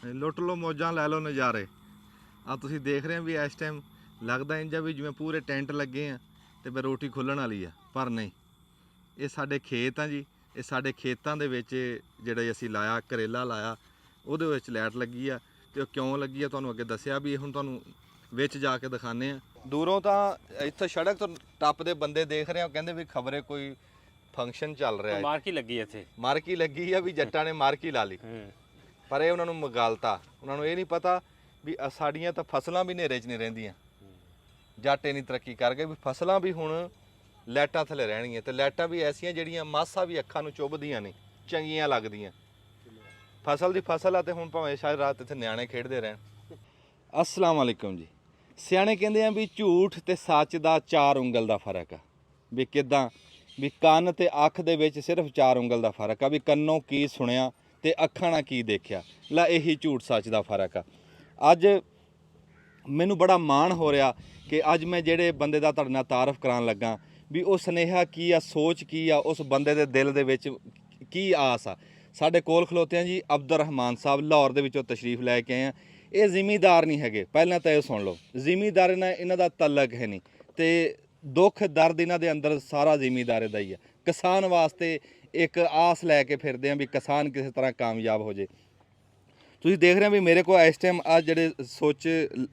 ਲੁੱਟ ਲਓ ਮੌਜਾਂ ਲੈ ਲਓ ਨਜ਼ਾਰੇ। ਆ ਤੁਸੀਂ ਦੇਖ ਰਹੇ ਹੋ ਵੀ ਇਸ ਟਾਈਮ ਲੱਗਦਾ ਇੰਜ ਆ ਵੀ ਜਿਵੇਂ ਪੂਰੇ ਟੈਂਟ ਲੱਗੇ ਆ ਤੇ ਬਈ ਰੋਟੀ ਖੁੱਲਣ ਵਾਲੀ ਆ, ਪਰ ਨਹੀਂ। ਇਹ ਸਾਡੇ ਖੇਤ ਆ ਜੀ। ਇਹ ਸਾਡੇ ਖੇਤਾਂ ਦੇ ਵਿੱਚ ਜਿਹੜੇ ਅਸੀਂ ਲਾਇਆ ਕਰੇਲਾ ਲਾਇਆ, ਉਹਦੇ ਵਿੱਚ ਲਾਈਟ ਲੱਗੀ ਆ। ਤੇ ਉਹ ਕਿਉਂ ਲੱਗੀ ਆ ਤੁਹਾਨੂੰ ਅੱਗੇ ਦੱਸਿਆ ਵੀ ਹੁਣ ਤੁਹਾਨੂੰ ਵਿੱਚ ਜਾ ਕੇ ਦਿਖਾਉਂਦੇ ਆ। ਦੂਰੋਂ ਤਾਂ ਇੱਥੇ ਸੜਕ ਤੋਂ ਟੱਪਦੇ ਬੰਦੇ ਦੇਖ ਰਹੇ ਆ, ਕਹਿੰਦੇ ਵੀ ਖਬਰੇ ਕੋਈ ਫੰਕਸ਼ਨ ਚੱਲ ਰਿਹਾ ਹੈ। ਮਾਰਕੀ ਲੱਗੀ ਇੱਥੇ, ਮਾਰਕੀ ਲੱਗੀ ਆ ਵੀ ਜੱਟਾਂ ਨੇ ਮਾਰਕੀ ਲਾ ਲਈ। ਪਰ ਇਹ ਉਹਨਾਂ ਨੂੰ ਮਗਾਲਤਾ, ਉਹਨਾਂ ਨੂੰ ਇਹ ਨਹੀਂ ਪਤਾ ਵੀ ਸਾਡੀਆਂ ਤਾਂ ਫਸਲਾਂ ਵੀ ਹਨੇਰੇ 'ਚ ਨਹੀਂ ਰਹਿੰਦੀਆਂ। ਜੱਟ ਇੰਨੀ ਤਰੱਕੀ ਕਰ ਗਏ ਵੀ ਫਸਲਾਂ ਵੀ ਹੁਣ ਲਾਈਟਾਂ ਥੱਲੇ ਰਹਿਣਗੀਆਂ। ਤੇ ਲਾਈਟਾਂ ਵੀ ਐਸੀਆਂ ਜਿਹੜੀਆਂ ਮਾਸਾ ਵੀ ਅੱਖਾਂ ਨੂੰ ਚੁੱਭਦੀਆਂ ਨਹੀਂ, ਚੰਗੀਆਂ ਲੱਗਦੀਆਂ। ਫਸਲ ਦੀ ਫਸਲ ਆ ਤੇ ਹੁਣ ਭਾਵੇਂ ਸ਼ਾਇਦ ਰਾਤ ਇੱਥੇ ਨਿਆਣੇ ਖੇਡਦੇ ਰਹਿਣ। ਅਸਲਾਮ ਵਾਲੇਕੁਮ ਜੀ। ਸਿਆਣੇ ਕਹਿੰਦੇ ਆ ਵੀ ਝੂਠ ਤੇ ਸੱਚ ਦਾ 4 ਉਂਗਲ ਦਾ ਫਰਕ ਆ। ਵੀ ਕਿੱਦਾਂ ਵੀ ਕੰਨ ਤੇ ਅੱਖ ਦੇ ਵਿੱਚ ਸਿਰਫ 4 ਉਂਗਲ ਦਾ ਫਰਕ ਆ। ਵੀ ਕੰਨੋਂ ਕੀ ਸੁਣਿਆ ਤੇ ਅੱਖਾਂ ਨਾਲ ਕੀ ਦੇਖਿਆ, ਲੈ ਇਹੀ ਝੂਠ ਸੱਚ ਦਾ ਫਰਕ ਆ। ਅੱਜ ਮੈਨੂੰ ਬੜਾ ਮਾਣ ਹੋ ਰਿਹਾ ਕਿ ਅੱਜ ਮੈਂ ਜਿਹੜੇ ਬੰਦੇ ਦਾ ਤੁਹਾਡੇ ਨਾਲ ਤਾਰਫ ਕਰਾਉਣ ਲੱਗਾ ਵੀ ਉਹ ਸੁਨੇਹਾ ਕੀ ਆ, ਸੋਚ ਕੀ ਆ, ਉਸ ਬੰਦੇ ਦੇ ਦਿਲ ਦੇ ਵਿੱਚ ਕੀ ਆਸ ਆ। ਸਾਡੇ ਕੋਲ ਖਲੋਤੇ ਆ ਜੀ ਅਬਦੁਰ ਰਹਿਮਾਨ ਸਾਹਿਬ, ਲਾਹੌਰ ਦੇ ਵਿੱਚੋਂ ਤਸ਼ਰੀਫ ਲੈ ਕੇ ਆਏ ਆ। ਇਹ ਜ਼ਿਮੀਂਦਾਰ ਨਹੀਂ ਹੈਗੇ, ਪਹਿਲਾਂ ਤਾਂ ਇਹ ਸੁਣ ਲਓ। ਜ਼ਿਮੀਂਦਾਰ ਨਾਲ ਇਹਨਾਂ ਦਾ ਤਲਕ ਹੈ ਨਹੀਂ ਤੇ ਦੁੱਖ ਦਰਦ ਇਹਨਾਂ ਦੇ ਅੰਦਰ ਸਾਰਾ ਜ਼ਿਮੀਂਦਾਰੇ ਦਾ ਹੀ ਆ। ਕਿਸਾਨ ਵਾਸਤੇ ਇੱਕ ਆਸ ਲੈ ਕੇ ਫਿਰਦੇ ਆ ਵੀ ਕਿਸਾਨ ਕਿਸੇ ਤਰ੍ਹਾਂ ਕਾਮਯਾਬ ਹੋ ਜੇ। ਤੁਸੀਂ ਦੇਖ ਰਹੇ ਹੋ ਵੀ ਮੇਰੇ ਕੋਲ ਇਸ ਟਾਈਮ ਆ ਜਿਹੜੇ ਸੁੱਚ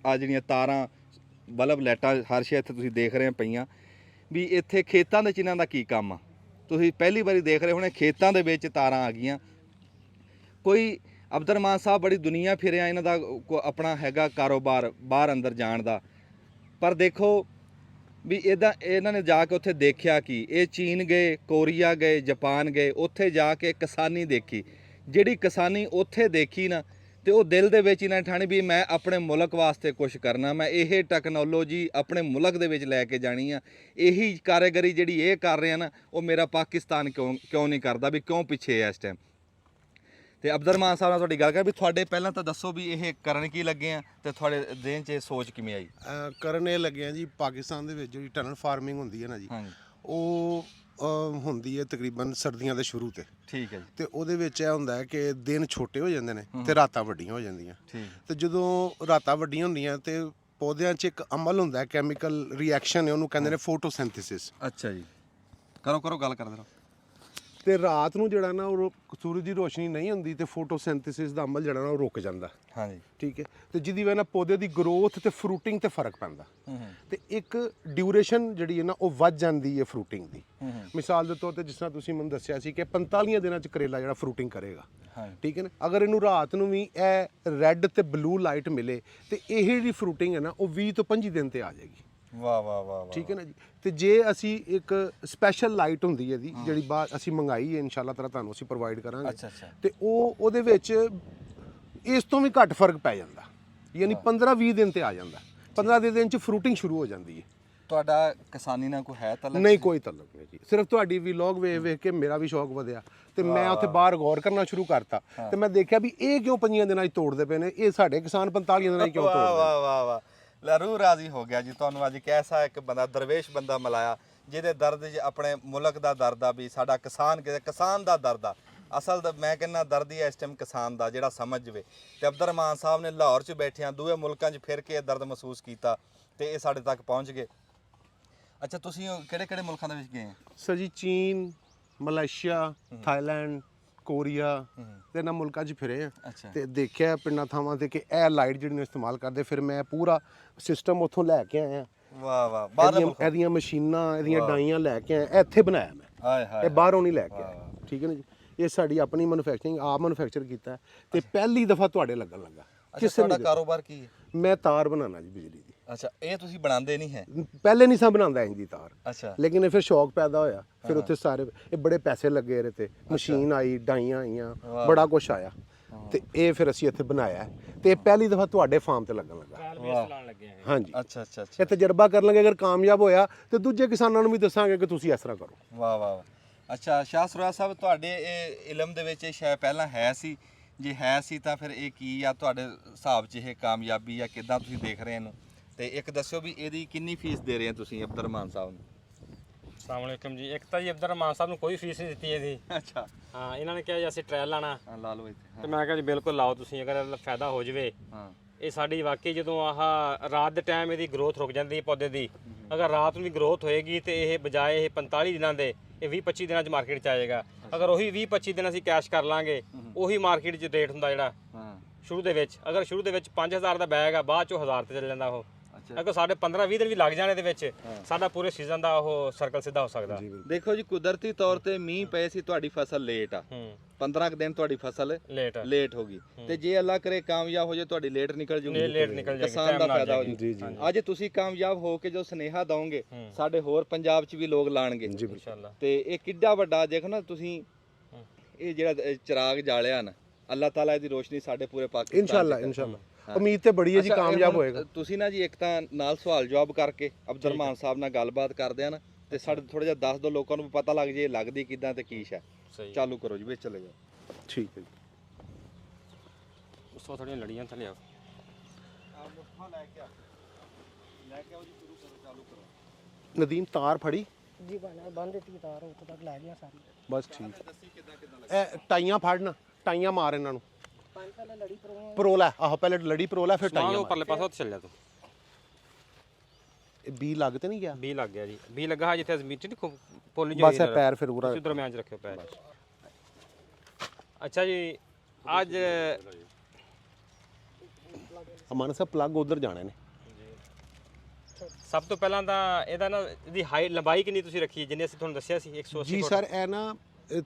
ਆ ਜਿਹੜੀਆਂ ਤਾਰਾਂ ਬਲਬ ਲਾਈਟਾਂ ਹਰ ਸ਼ੇ ਇੱਥੇ ਤੁਸੀਂ ਦੇਖ ਰਹੇ ਹੋ ਪਈਆਂ। ਵੀ ਇੱਥੇ ਖੇਤਾਂ ਦੇ ਇਹਨਾਂ ਦਾ ਕੀ ਕੰਮ ਆ, ਤੁਸੀਂ ਪਹਿਲੀ ਵਾਰੀ ਦੇਖ ਰਹੇ ਹੋਣੇ। ਖੇਤਾਂ ਦੇ ਵਿੱਚ ਤਾਰਾਂ ਆ ਗਈਆਂ। ਕੋਈ ਅਬਦੁਰ ਰਹਿਮਾਨ ਸਾਹਿਬ ਬੜੀ ਦੁਨੀਆ ਫਿਰਿਆ, ਇਹਨਾਂ ਦਾ ਆਪਣਾ ਹੈਗਾ ਕਾਰੋਬਾਰ ਬਾਹਰ ਅੰਦਰ ਜਾਣ ਦਾ। ਪਰ ਦੇਖੋ ਵੀ ਇੱਦਾਂ ਇਹਨਾਂ ਨੇ ਜਾ ਕੇ ਉੱਥੇ ਦੇਖਿਆ ਕਿ ਇਹ ਚੀਨ ਗਏ, ਕੋਰੀਆ ਗਏ, ਜਾਪਾਨ ਗਏ, ਉੱਥੇ ਜਾ ਕੇ ਕਿਸਾਨੀ ਦੇਖੀ। ਜਿਹੜੀ ਕਿਸਾਨੀ ਉੱਥੇ ਦੇਖੀ ਨਾ ਤੇ ਉਹ ਦਿਲ ਦੇ ਵਿੱਚ ਇਹਨਾਂ ਨੇ ਠਾਣੀ ਵੀ ਮੈਂ ਆਪਣੇ ਮੁਲਕ ਵਾਸਤੇ ਕੁਝ ਕਰਨਾ, ਮੈਂ ਇਹ ਟੈਕਨੋਲੋਜੀ ਆਪਣੇ ਮੁਲਕ ਦੇ ਵਿੱਚ ਲੈ ਕੇ ਜਾਣੀ ਆ। ਇਹੀ ਕਾਰੀਗਰੀ ਜਿਹੜੀ ਇਹ ਕਰ ਰਹੇ ਆ ਨਾ, ਉਹ ਮੇਰਾ ਪਾਕਿਸਤਾਨ ਕਿਉਂ ਨਹੀਂ ਕਰਦਾ, ਵੀ ਕਿਉਂ ਪਿੱਛੇ ਹੈ ਇਸ ਟਾਈਮ। ਤੇ ਅਬਦੁਰ ਰਹਿਮਾਨ ਸਾਹਿਬ ਨਾਲ ਤੁਹਾਡੀ ਗੱਲ ਕਰ ਵੀ ਤੁਹਾਡੇ ਪਹਿਲਾਂ ਤਾਂ ਦੱਸੋ ਵੀ ਇਹ ਕਰਨ ਕੀ ਲੱਗੇ ਆ ਤੇ ਤੁਹਾਡੇ ਦੇਨ 'ਚ ਇਹ ਸੋਚ ਕਿਵੇਂ ਆਈ? ਕਰਨ ਇਹ ਲੱਗੇ ਆ ਜੀ, ਪਾਕਿਸਤਾਨ ਦੇ ਵਿੱਚ ਜਿਹੜੀ ਟਨਲ ਫਾਰਮਿੰਗ ਹੁੰਦੀ ਹੈ ਨਾ ਜੀ, ਉਹ ਹੁੰਦੀ ਹੈ ਤਕਰੀਬਨ ਸਰਦੀਆਂ ਦੇ ਸ਼ੁਰੂ ਤੇ। ਠੀਕ ਹੈ ਜੀ। ਤੇ ਉਹਦੇ ਵਿੱਚ ਇਹ ਹੁੰਦਾ ਹੈ ਕਿ ਦਿਨ ਛੋਟੇ ਹੋ ਜਾਂਦੇ ਨੇ ਤੇ ਰਾਤਾਂ ਵੱਡੀਆਂ ਹੋ ਜਾਂਦੀਆਂ। ਠੀਕ। ਤੇ ਜਦੋਂ ਰਾਤਾਂ ਵੱਡੀਆਂ ਹੁੰਦੀਆਂ ਤੇ ਪੌਦਿਆਂ 'ਚ ਇੱਕ ਅਮਲ ਹੁੰਦਾ ਹੈ, ਕੈਮੀਕਲ ਰਿਐਕਸ਼ਨ ਹੈ, ਉਹਨੂੰ ਕਹਿੰਦੇ ਨੇ ਫੋਟੋਸਿੰਥੇਸਿਸ। ਅੱਛਾ ਜੀ, ਕਰੋ ਗੱਲ ਕਰਦੇ ਰਹੋ। ਤੇ ਰਾਤ ਨੂੰ ਜਿਹੜਾ ਨਾ ਉਹ ਸੂਰਜ ਦੀ ਰੋਸ਼ਨੀ ਨਹੀਂ ਹੁੰਦੀ ਤੇ ਫੋਟੋਸਿੰਥੇਸਿਸ ਦਾ ਅਮਲ ਜਿਹੜਾ ਨਾ ਉਹ ਰੁਕ ਜਾਂਦਾ। ਹਾਂਜੀ। ਠੀਕ ਹੈ। ਤੇ ਜਿਹਦੀ ਵਜ੍ਹਾ ਨਾਲ ਪੌਦੇ ਦੀ ਗਰੋਥ ਤੇ ਫਰੂਟਿੰਗ ਤੇ ਫਰਕ ਪੈਂਦਾ। ਤੇ ਇੱਕ ਡਿਊਰੇਸ਼ਨ ਜਿਹੜੀ ਹੈ ਨਾ ਉਹ ਵੱਧ ਜਾਂਦੀ ਹੈ ਫਰੂਟਿੰਗ ਦੀ। ਮਿਸਾਲ ਦੇ ਤੌਰ ਤੇ ਜਿਸ ਤਰ੍ਹਾਂ ਤੁਸੀਂ ਮੈਨੂੰ ਦੱਸਿਆ ਸੀ ਕਿ 45 ਦਿਨਾਂ 'ਚ ਕਰੇਲਾ ਜਿਹੜਾ ਫਰੂਟਿੰਗ ਕਰੇਗਾ। ਠੀਕ ਹੈ ਨਾ। ਅਗਰ ਇਹਨੂੰ ਰਾਤ ਨੂੰ ਵੀ ਇਹ ਰੈੱਡ ਤੇ ਬਲੂ ਲਾਈਟ ਮਿਲੇ ਤੇ ਇਹ ਜਿਹੜੀ ਫਰੂਟਿੰਗ ਹੈ ਨਾ ਉਹ 20 ਤੋਂ 25 ਦਿਨ ਤੇ ਆ ਜਾਏਗੀ। ਵਾਹ ਵਾਹ ਵਾਹ। ਠੀਕ ਹੈ ਨਾ ਜੀ। ਤੇ ਜੇ ਅਸੀਂ ਇੱਕ ਸਪੈਸ਼ਲ ਲਾਈਟ ਹੁੰਦੀ ਹੈ ਦੀ ਜਿਹੜੀ ਬਾਅਦ ਅਸੀਂ ਮੰਗਾਈ ਹੈ, ਇਨਸ਼ਾਅੱਲਾ ਤਾਲਾ ਤੁਹਾਨੂੰ ਅਸੀਂ ਪ੍ਰੋਵਾਈਡ ਕਰਾਂਗੇ। ਤੇ ਉਹਦੇ ਵਿੱਚ ਇਸ ਤੋਂ ਵੀ ਘੱਟ ਫਰਕ ਪੈ ਜਾਂਦਾ, ਯਾਨੀ 15-20 ਦਿਨ ਤੇ ਆ ਜਾਂਦਾ। 15 ਦਿਨ 'ਚ ਫਰੂਟਿੰਗ ਸ਼ੁਰੂ ਹੋ ਜਾਂਦੀ ਹੈ। ਤੁਹਾਡਾ ਕਿਸਾਨੀ ਨਾਲ ਕੋਈ ਹੈ ਤਲਕ? ਨਹੀਂ, ਕੋਈ ਤਲਕ ਨਹੀਂ ਜੀ। ਸਿਰਫ ਤੁਹਾਡੀ ਵਲੌਗ ਵੇਖ ਕੇ ਮੇਰਾ ਵੀ ਸ਼ੌਕ ਵਧਿਆ ਤੇ ਮੈਂ ਉੱਥੇ ਬਾਹਰ ਗੌਰ ਕਰਨਾ ਸ਼ੁਰੂ ਕਰਤਾ ਤੇ ਮੈਂ ਦੇਖਿਆ ਵੀ ਇਹ ਕਿਉਂ 5 ਦਿਨਾਂ 'ਚ ਤੋੜਦੇ ਪਏ ਨੇ, ਇਹ ਸਾਡੇ ਕਿਸਾਨ 45 ਦਿਨਾਂ 'ਚ ਕਿਉਂ ਤੋੜਦੇ? ਵਾਹ ਵਾਹ ਵਾਹ। ਲੈ ਰੂਹ ਰਾਜ਼ੀ ਹੋ ਗਿਆ ਜੀ। ਤੁਹਾਨੂੰ ਅੱਜ ਕੈਸਾ ਇੱਕ ਬੰਦਾ ਦਰਵੇਸ਼ ਬੰਦਾ ਮਿਲਾਇਆ ਜਿਹਦੇ ਦਰਦ 'ਚ ਆਪਣੇ ਮੁਲਕ ਦਾ ਦਰਦ ਆ, ਵੀ ਸਾਡਾ ਕਿਸਾਨ ਕਿਸਾਨ ਦਾ ਦਰਦ ਆ। ਅਸਲ ਤਾਂ ਮੈਂ ਕਹਿੰਦਾ ਦਰਦ ਹੀ ਇਸ ਟਾਈਮ ਕਿਸਾਨ ਦਾ, ਜਿਹੜਾ ਸਮਝ ਜਵੇ। ਤੇ ਅਬਦੁਰ ਰਹਿਮਾਨ ਸਾਹਿਬ ਨੇ ਲਾਹੌਰ 'ਚ ਬੈਠਿਆਂ ਦੂਏ ਮੁਲਕਾਂ 'ਚ ਫਿਰ ਕੇ ਇਹ ਦਰਦ ਮਹਿਸੂਸ ਕੀਤਾ ਤੇ ਇਹ ਸਾਡੇ ਤੱਕ ਪਹੁੰਚ ਗਏ। ਅੱਛਾ, ਤੁਸੀਂ ਕਿਹੜੇ ਮੁਲਕਾਂ ਦੇ ਵਿੱਚ ਗਏ? ਸਰ ਜੀ, ਚੀਨ, ਮਲੇਸ਼ੀਆ, ਥਾਈਲੈਂਡ, ਕੋਰੀਆ ਤੇ ਇਹਨਾਂ ਮੁਲਕਾਂ 'ਚ ਫਿਰੇ ਆ ਤੇ ਦੇਖਿਆ ਪਿੰਡਾਂ ਥਾਵਾਂ ਤੇ ਕਿ ਇਹ ਲਾਈਟ ਜਿਹੜੀ ਨੂੰ ਇਸਤੇਮਾਲ ਕਰਦੇ। ਫਿਰ ਮੈਂ ਪੂਰਾ ਸਿਸਟਮ ਉੱਥੋਂ ਲੈ ਕੇ ਆਇਆ। ਵਾਹ ਵਾਹ। ਇਹਦੀਆਂ ਮਸ਼ੀਨਾਂ, ਇਹਦੀਆਂ ਡਾਈਆਂ ਲੈ ਕੇ ਆਇਆ, ਇੱਥੇ ਬਣਾਇਆ ਮੈਂ। ਇਹ ਬਾਹਰੋਂ ਨਹੀਂ ਲੈ ਕੇ ਆਇਆ। ਠੀਕ ਹੈ ਨਾ ਜੀ। ਇਹ ਸਾਡੀ ਆਪਣੀ ਮੈਨੂਫੈਕਚਰਿੰਗ, ਆਪ ਮੈਨੂਫੈਕਚਰ ਕੀਤਾ ਤੇ ਪਹਿਲੀ ਦਫਾ ਤੁਹਾਡੇ ਲੱਗਣ ਲੱਗਾ। ਤੁਹਾਡਾ ਕਾਰੋਬਾਰ ਕੀ ਹੈ? ਮੈਂ ਤਾਰ ਬਣਾਉਣਾ ਜੀ, ਬਿਜਲੀ ਦੀ। ਅੱਛਾ, ਇਹ ਤੁਸੀਂ ਬਣਾਉਂਦੇ ਨਹੀਂ ਹੈ? ਪਹਿਲੇ ਨਹੀਂ ਸਾਂ ਬਣਾਉਂਦਾ ਇੰਜ ਦੀ ਤਾਰ। ਅੱਛਾ। ਲੇਕਿਨ ਇਹ ਫਿਰ ਸ਼ੌਕ ਪੈਦਾ ਹੋਇਆ। ਫਿਰ ਉੱਥੇ ਸਾਰੇ ਇਹ ਬੜੇ ਪੈਸੇ ਲੱਗੇ ਇਹਦੇ ਤੇ, ਮਸ਼ੀਨ ਆਈ, ਡਾਈਆਂ ਆਈਆਂ, ਬੜਾ ਕੁਛ ਆਇਆ ਤੇ ਇਹ ਫਿਰ ਅਸੀਂ ਇੱਥੇ ਬਣਾਇਆ ਤੇ ਪਹਿਲੀ ਦਫਾ ਤੁਹਾਡੇ ਫਾਰਮ ਤੇ ਲੱਗਣ ਲੱਗਾ। ਹਾਂਜੀ। ਅੱਛਾ। ਇਹ ਤਜਰਬਾ ਕਰ ਲਾਂਗੇ, ਅਗਰ ਕਾਮਯਾਬ ਹੋਇਆ ਤੇ ਦੂਜੇ ਕਿਸਾਨਾਂ ਨੂੰ ਵੀ ਦੱਸਾਂਗੇ ਕਿ ਤੁਸੀਂ ਇਸ ਤਰ੍ਹਾਂ ਕਰੋ। ਵਾਹ ਵਾਹ। ਅੱਛਾ ਸ਼ਾਹ ਸਰਵਰ ਸਾਹਿਬ, ਤੁਹਾਡੇ ਇਹ ਇਲਮ ਦੇ ਵਿੱਚ ਇਹ ਸ਼ਾਇਦ ਪਹਿਲਾਂ ਹੈ ਸੀ? ਜੇ ਹੈ ਸੀ ਤਾਂ ਫਿਰ ਇਹ ਕੀ ਆ ਤੁਹਾਡੇ ਹਿਸਾਬ 'ਚ ਇਹ ਕਾਮਯਾਬੀ ਆ, ਕਿੱਦਾਂ ਤੁਸੀਂ ਦੇਖ ਰਹੇ ਇਹਨੂੰ? ਤੇ ਇੱਕ ਦੱਸਿਓ ਵੀ ਇਹਦੀ ਕਿੰਨੀ ਫੀਸ ਦੇ ਰਹੇ ਆ ਤੁਸੀਂ ਅਬਦੁਰ ਰਹਿਮਾਨ ਸਾਹਿਬ ਨੂੰ? ਅਸਲਾਮ ਵਾਲੇਕਮ ਜੀ। ਇੱਕ ਤਾਂ ਜੀ ਅਬਦੁਰ ਰਹਿਮਾਨ ਸਾਹਿਬ ਨੂੰ ਕੋਈ ਫੀਸ ਨਹੀਂ ਦਿੱਤੀ ਇਹਦੀ। ਅੱਛਾ ਹਾਂ, ਇਹਨਾਂ ਨੇ ਕਿਹਾ ਜੀ ਅਸੀਂ ਟ੍ਰਾਇਲ ਲਾਣਾ ਹਾਂ ਲਾ ਲਓ ਇੱਥੇ ਤੇ ਮੈਂ ਕਿਹਾ ਜੀ ਬਿਲਕੁਲ ਲਾਓ ਤੁਸੀਂ, ਅਗਰ ਇਹਦਾ ਫਾਇਦਾ ਹੋ ਜਵੇ। ਹਾਂ ਇਹ ਸਾਡੀ ਵਾਕਈ ਜਦੋਂ ਆਹ ਰਾਤ ਦੇ ਟਾਈਮ ਇਹਦੀ ਗਰੋਥ ਰੁਕ ਜਾਂਦੀ ਹੈ ਪੌਦੇ ਦੀ, ਅਗਰ ਰਾਤ ਨੂੰ ਵੀ ਗਰੋਥ ਹੋਏਗੀ ਤੇ ਇਹ ਬਜਾਏ ਇਹ 45 ਦਿਨਾਂ ਦੇ ਇਹ 20-25 ਦਿਨਾਂ 'ਚ ਮਾਰਕੀਟ 'ਚ ਆਏਗਾ। ਅਗਰ ਉਹੀ 20-25 ਦਿਨ ਅਸੀਂ ਕੈਸ਼ ਕਰ ਲਾਂਗੇ, ਉਹੀ ਮਾਰਕੀਟ 'ਚ ਰੇਟ ਹੁੰਦਾ ਜਿਹੜਾ ਹਾਂ ਸ਼ੁਰੂ ਦੇ ਵਿੱਚ। ਅਗਰ ਸ਼ੁਰੂ ਦੇ ਵਿੱਚ 5000 ਦਾ ਬੈਗ ਆ, ਬਾਅਦ 'ਚੋਂ 1000 ਤੇ ਚੱਲ ਜਾਂਦਾ ਉਹ। ਅੱਛਾ ਅਗਰ ਸਾਡੇ 15-20 ਦਿਨ ਵੀ ਲੱਗ ਜਾਣੇ ਦੇ ਵਿੱਚ, ਸਾਡਾ ਪੂਰੇ ਸੀਜ਼ਨ ਦਾ ਉਹ ਸਰਕਲ ਸਿੱਧਾ ਹੋ ਸਕਦਾ। ਦੇਖੋ ਜੀ, ਕੁਦਰਤੀ ਤੌਰ ਤੇ ਮੀਂਹ ਪਏ ਸੀ, ਤੁਹਾਡੀ ਫਸਲ ਲੇਟ ਆ। 15 ਦਿਨ ਤੁਹਾਡੀ ਫਸਲ ਲੇਟ ਹੋ ਗਈ ਤੇ ਜੇ ਅੱਲਾ ਕਰੇ ਕਾਮਯਾਬ ਹੋ ਜਾਏ, ਤੁਹਾਡੀ ਲੇਟ ਨਿਕਲ ਜੂਗੀ, ਲੇਟ ਨਿਕਲ ਜਾਏਗੀ, ਕਿਸਾਨ ਦਾ ਫਾਇਦਾ ਹੋ ਜੂ। ਅੱਜ ਤੁਸੀਂ ਕਾਮਯਾਬ ਹੋ ਕੇ ਜੋ ਸੁਨੇਹਾ ਦਵੋਗੇ, ਸਾਡੇ ਹੋਰ ਪੰਜਾਬ 'ਚ ਵੀ ਲੋਕ ਲਾਣਗੇ ਇਨਸ਼ਾਅੱਲਾ। ਤੇ ਇਹ ਕਿੱਡਾ ਵੱਡਾ ਦੇਖੋ ਨਾ ਤੁਸੀਂ, ਇਹ ਜਿਹੜਾ ਚਿਰਾਗ ਜਾਲਿਆ ਨਾ, ਅੱਲਾਹ ਤਾਲਾ ਇਹਦੀ ਰੋਸ਼ਨੀ ਸਾਡੇ ਪੂਰੇ ਪਾਕਿਸਤਾਨ ਇਨਸ਼ਾਅੱਲਾ ਉਮੀਦ ਤੇ ਬੜੀ ਹੈ ਜੀ, ਕਾਮਯਾਬ ਹੋਏਗਾ। ਤੁਸੀਂ ਨਾ ਜੀ ਇੱਕ ਤਾਂ ਨਾਲ ਸਵਾਲ ਜਵਾਬ ਕਰਕੇ ਅਬਦੁਰ ਰਹਿਮਾਨ ਸਾਹਿਬ ਨਾਲ ਗੱਲਬਾਤ ਕਰਦੇ ਆ ਨਾ, ਤੇ ਸਾਡੇ ਥੋੜਾ ਜਿਹਾ ਦੱਸ ਦਿਓ, ਲੋਕਾਂ ਨੂੰ ਵੀ ਪਤਾ ਲੱਗ ਜੇ ਇਹ ਲੱਗਦੀ ਕਿਦਾਂ ਤੇ ਕੀ ਹੈ। ਚਾਲੂ ਕਰੋ ਜੀ, ਵਿੱਚ ਚਲੇ ਜਾਓ। ਠੀਕ ਹੈ ਜੀ। ਉਸ ਤੋਂ ਥੋੜੀਆਂ ਲੜੀਆਂ ਥੱਲੇ ਆਓ। ਲੈ ਕੇ ਆਓ ਜੀ, ਸ਼ੁਰੂ ਕਰੋ, ਚਾਲੂ ਕਰੋ। ਨਦੀਮ ਤਾਰ ਫੜੀ ਜੀ ਬਣਾ ਬੰਦ ਦਿੱਤੀ ਤਾਰ, ਉੱਥੇ ਤੱਕ ਲੈ ਗਿਆ ਸਾਰੀ। ਬਸ ਠੀਕ। ਦੱਸੀ ਕਿਦਾਂ ਇਹ ਟਾਈਆਂ ਫੜਨਾ, ਟਾਈਆਂ ਮਾਰ ਇਹਨਾਂ ਨੂੰ। ਪੰਜ ਪਹਿਲਾਂ ਲੜੀ ਪਰੋ ਲੈ, ਆਹੋ ਪਹਿਲੇ ਲੜੀ ਪਰੋ ਲੈ, ਫਿਰ ਟਾਈਆਂ ਉਹ ਮਾਰ। ਪਰਲੇ ਪਾਸੇ ਉੱਥੇ ਚੱਲ ਜਾ ਤੂੰ। ਇਹ ਬੀ ਲੱਗ ਤੇ ਨਹੀਂ ਗਿਆ? 20 ਲੱਗ ਗਿਆ ਜੀ, 20 ਲੱਗਾ ਜਿੱਥੇ ਮਿੱਟੀ ਨਹੀਂ ਪੋਲੀ ਜੀ ਬਸ ਇਹ ਪੈਰ ਫਿਰ ਉਰਾ ਤੁਸੀਂ ਦਰਮਿਆਨ 'ਚ ਰੱਖਿਓ ਪੈਰ। ਅੱਛਾ ਜੀ, ਅੱਜ ਅਮਨ ਸਾਹਿਬ ਪਲੱਗ ਉਧਰ ਜਾਣੇ ਨੇ। ਸਭ ਤੋਂ ਪਹਿਲਾਂ ਤਾਂ ਇਹਦਾ ਨਾ ਇਹਦੀ ਹਾਈਟ ਲੰਬਾਈ ਕਿੰਨੀ ਤੁਸੀਂ ਰੱਖੀ ਹੈ, ਜਿੰਨੇ ਅਸੀਂ ਤੁਹਾਨੂੰ ਦੱਸਿਆ ਸੀ 180 ਜੀ ਫੁੱਟ। ਸਰ, ਇਹ ਨਾ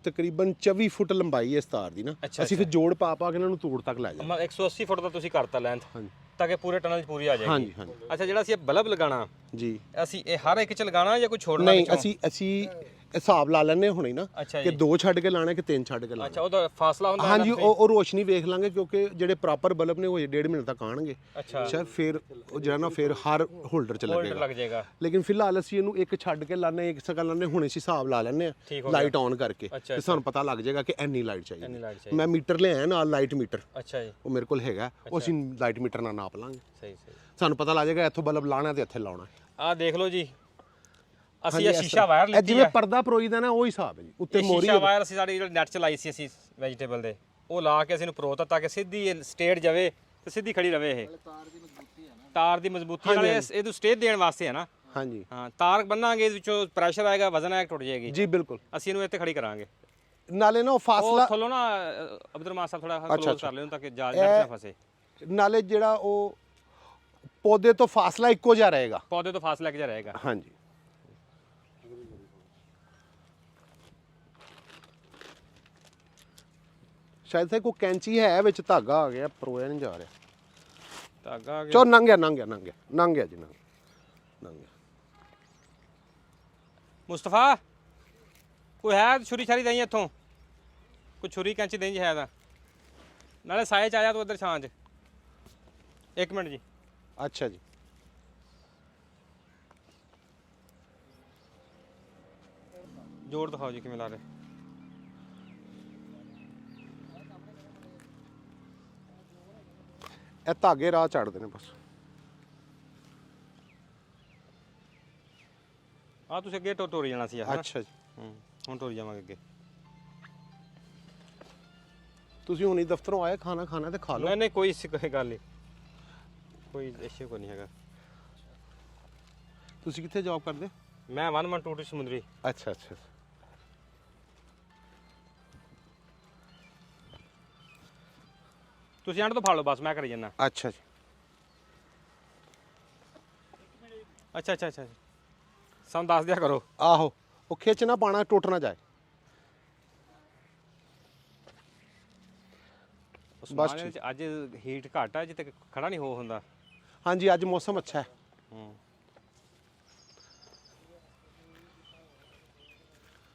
ਤਕਰੀਬਨ 24 ਫੁੱਟ ਲੰਬਾਈ ਹੈ ਇਸ ਤਾਰ ਦੀ ਨਾ। ਅਸੀਂ ਫਿਰ ਜੋੜ ਪਾ ਕੇ ਇਹਨਾਂ ਨੂੰ ਤੋੜ ਤੱਕ ਲੈ ਜਾਂਦੇ। 180 ਫੁੱਟ ਦਾ ਤੁਸੀਂ ਕਰਤਾ ਲੈਂਥ, ਹਾਂਜੀ ਤਾਂ ਕਿ ਪੂਰੇ ਟਨਲ 'ਚ ਪੂਰੀ ਆ ਜਾਏਗੀ। ਹਾਂਜੀ ਹਾਂਜੀ ਅੱਛਾ, ਜਿਹੜਾ ਅਸੀਂ ਇਹ ਬਲਬ ਲਗਾਣਾ, ਜੀ। ਅਸੀਂ ਇਹ ਹਰ ਇੱਕ 'ਚ ਲਗਾਣਾ ਜਾਂ ਕੋਈ ਛੋੜਨਾ ਨਹੀਂ, ਵਿੱਚੋਂ? ਅਸੀਂ ਹਿਸਾਬ ਲਾ ਲੈਣੇ ਹੁਣੇ ਨਾ ਅੱਛਾ ਕਿ ਜੀ। 2 ਛੱਡ ਕੇ ਲਾਣਾ ਕਿ 3 ਛੱਡ ਕੇ ਲਾਣਾ। ਅੱਛਾ, ਉਹਦਾ ਫਾਸਲਾ ਹੁੰਦਾ ਹਾਂਜੀ, ਉਹ ਰੋਸ਼ਨੀ ਵੇਖ ਲਾਂਗੇ, ਕਿਉਂਕਿ ਜਿਹੜੇ ਪ੍ਰੋਪਰ ਬਲਬ ਨੇ ਉਹ 1.5 ਮਿੰਟ ਤੱਕ ਆਣਗੇ। ਅੱਛਾ, ਫਿਰ ਉਹ ਜਿਹੜਾ ਨਾ ਫਿਰ ਹਰ ਹੋਲਡਰ ਚ ਹੋਲਡਰ ਲੱਗੇਗਾ। ਲੱਗ ਜਾਏਗਾ। ਲੇਕਿਨ ਫਿਲਹਾਲ ਅਸੀਂ ਇਹਨੂੰ ਇੱਕ ਛੱਡ ਕੇ ਲਾਣੇ, ਇੱਕ ਸਕਲ ਲਾਣੇ, ਹੁਣ ਅਸੀਂ ਹਿਸਾਬ ਲਾ ਲੈਣੇ ਆ ਠੀਕ ਹੋ ਲਾਈਟ ਆਨ ਕਰਕੇ, ਅੱਛਾ, ਤੇ ਸਾਨੂੰ ਪਤਾ ਲੱਗ ਜਾਏਗਾ ਕਿ ਇੰਨੀ ਲਾਈਟ ਇੰਨੀ ਚਾਹੀਦੀ। ਲਾਈਟ ਚਾਹੀਦੀ। ਮੈਂ ਮੀਟਰ ਲਿਆਇਆ ਨਾਲ, ਲਾਈਟ ਮੀਟਰ, ਅੱਛਾ ਜੀ, ਉਹ ਮੇਰੇ ਕੋਲ ਹੈਗਾ, ਉਹ ਅਸੀਂ ਲਾਈਟ ਮੀਟਰ ਨਾਲ ਨਾਪ ਲਾਂਗੇ। ਸਹੀ ਸਹੀ। ਸਾਨੂੰ ਪਤਾ ਲੱਗ ਜਾਏਗਾ ਇੱਥੋਂ ਬਲਬ ਲਾਣਾ ਤੇ ਇੱਥੇ ਲਾਉਣਾ। ਆਹ ਦੇਖ ਲਓ ਜੀ, ਅਸੀਂ ਇਹ ਸ਼ੀਸ਼ਾ ਵਾਇਰ ਇਹ ਲਿੱਤੀ ਜਿਵੇਂ ਹੈ। ਪਰਦਾ ਪਰੋਈਦਾ ਨਾ, ਉਹ ਹਿਸਾਬ ਹੈ ਜੀ। ਉੱਤੇ ਇਹ ਮੋਰੀ ਸ਼ੀਸ਼ਾ ਵਾਇਰ ਅਸੀਂ ਸਾਡੀ ਜਿਹੜੀ ਨੈਟ ਚ ਲਾਈ ਸੀ ਅਸੀਂ ਵੈਜੀਟੇਬਲ ਦੇ, ਉਹ ਲਾ ਕੇ ਅਸੀਂ ਨੂੰ ਪਰੋਤਾ ਤਾਂ ਕਿ ਸਿੱਧੀ ਸਟੇਟ ਜਾਵੇ ਤੇ ਸਿੱਧੀ ਖੜੀ ਰਵੇ। ਇਹ ਤਾਰ ਦੀ ਮਜ਼ਬੂਤੀ ਨਾਲ ਇਹਨੂੰ ਸਟੇਟ ਦੇਣ ਵਾਸਤੇ ਹੈ ਨਾ। ਹਾਂਜੀ ਹਾਂ, ਤਾਰ ਬੰਨਾਂਗੇ, ਇਹਦੇ ਵਿੱਚੋਂ ਪ੍ਰੈਸ਼ਰ ਆਏਗਾ, ਵਜ਼ਨ ਆਏਗਾ, ਟੁੱਟ ਜਾਏਗੀ ਜੀ, ਬਿਲਕੁਲ। ਅਸੀਂ ਇਹਨੂੰ ਇੱਥੇ ਖੜੀ ਕਰਾਂਗੇ। ਨਾਲੇ ਨਾ ਉਹ ਫਾਸਲਾ, ਉਹ ਥੱਲੋਂ ਨਾ ਅਬਦੁਰ ਰਹਿਮਾਨ ਸਾਹਿਬ ਥੋੜਾ ਕਲੋਜ਼ ਕਰ ਲਿਓ ਤਾਂ ਕਿ ਜਾਲ ਨਾ ਫਸੇ। ਨਾਲੇ ਜਿਹੜਾ ਉਹ ਪੌਦੇ ਤੋਂ ਫਾਸਲਾ ਇੱਕੋ ਜਿਹਾ ਰਹੇਗਾ, ਪੌਦੇ ਤੋਂ ਫਾਸਲਾ ਕਿਹਾ ਰਹੇਗਾ। ਹਾਂਜੀ। ਸ਼ਾਇਦ ਸੇ ਕੋਈ ਕੈਂਚੀ ਹੈ ਵਿੱਚ, ਧਾਗਾ ਆ ਗਿਆ, ਪਰੋਇਆ ਨਹੀਂ ਜਾ ਰਿਹਾ। ਧਾਗਾ ਆ ਗਿਆ। ਚੋ ਨੰਗ ਗਿਆ ਜੀ, ਨੰਗ ਗਿਆ। ਮੁਸਤਫਾ, ਕੋਈ ਹੈ ਛੁਰੀ ਛਾਰੀ ਦੇਈ ਇੱਥੋਂ, ਕੋਈ ਛੁਰੀ ਕੈਂਚੀ ਦੇਈ ਹੈ ਤਾਂ, ਨਾਲੇ ਸਾਏ ਚ ਆਇਆ ਤੂੰ ਇੱਧਰ ਛਾਂ 'ਚ। 1 ਮਿੰਟ ਜੀ। ਅੱਛਾ ਜੀ। ਜੋੜ ਦਿਖਾਓ ਜੀ ਕਿਵੇਂ ਲਾ ਰਹੇ। ਇਹ ਧਾਗੇ ਰਾਹ ਚੜਦੇ ਨੇ ਬਸ। ਆ ਤੁਸੀਂ ਅੱਗੇ ਟੋਰੀ ਜਾਣਾ ਸੀ ਯਾਰ। ਅੱਛਾ ਜੀ। ਹੁਣ ਟੋਰੀ ਜਾਵਾਂਗੇ ਅੱਗੇ। ਤੁਸੀਂ ਹੁਣੀ ਦਫ਼ਤਰੋਂ ਆਏ, ਖਾਣਾ ਖਾਣਾ ਤੇ ਖਾ ਲਓ। ਨਹੀਂ ਕੋਈ ਗੱਲ ਨਹੀਂ, ਕੋਈ ਇਸ਼ੂ ਕੋਈ ਨਹੀਂ ਹੈਗਾ। ਤੁਸੀਂ ਕਿੱਥੇ ਜੌਬ ਕਰਦੇ? ਮੈਂ 112 ਸਮੁੰਦਰੀ। ਅੱਛਾ ਅੱਛਾ। ਤੁਸੀਂ ਐਂਡ ਤੋਂ ਫੜ ਲਓ ਬਸ, ਮੈਂ ਕਰੀ ਜਾਂਦਾ। ਅੱਛਾ ਜੀ। ਅੱਛਾ ਸਾਨੂੰ ਦੱਸ ਦਿਆ ਕਰੋ। ਆਹੋ, ਉਹ ਖਿੱਚ ਨਾ ਪਾਣਾ, ਟੁੱਟ ਨਾ ਜਾਏ। ਬਸ ਅੱਜ ਹੀਟ ਘੱਟ ਆ, ਜਿੱਤੇ ਖੜਾ ਨਹੀਂ ਹੋ ਹੁੰਦਾ। ਹਾਂਜੀ, ਅੱਜ ਮੌਸਮ ਅੱਛਾ ਹੈ।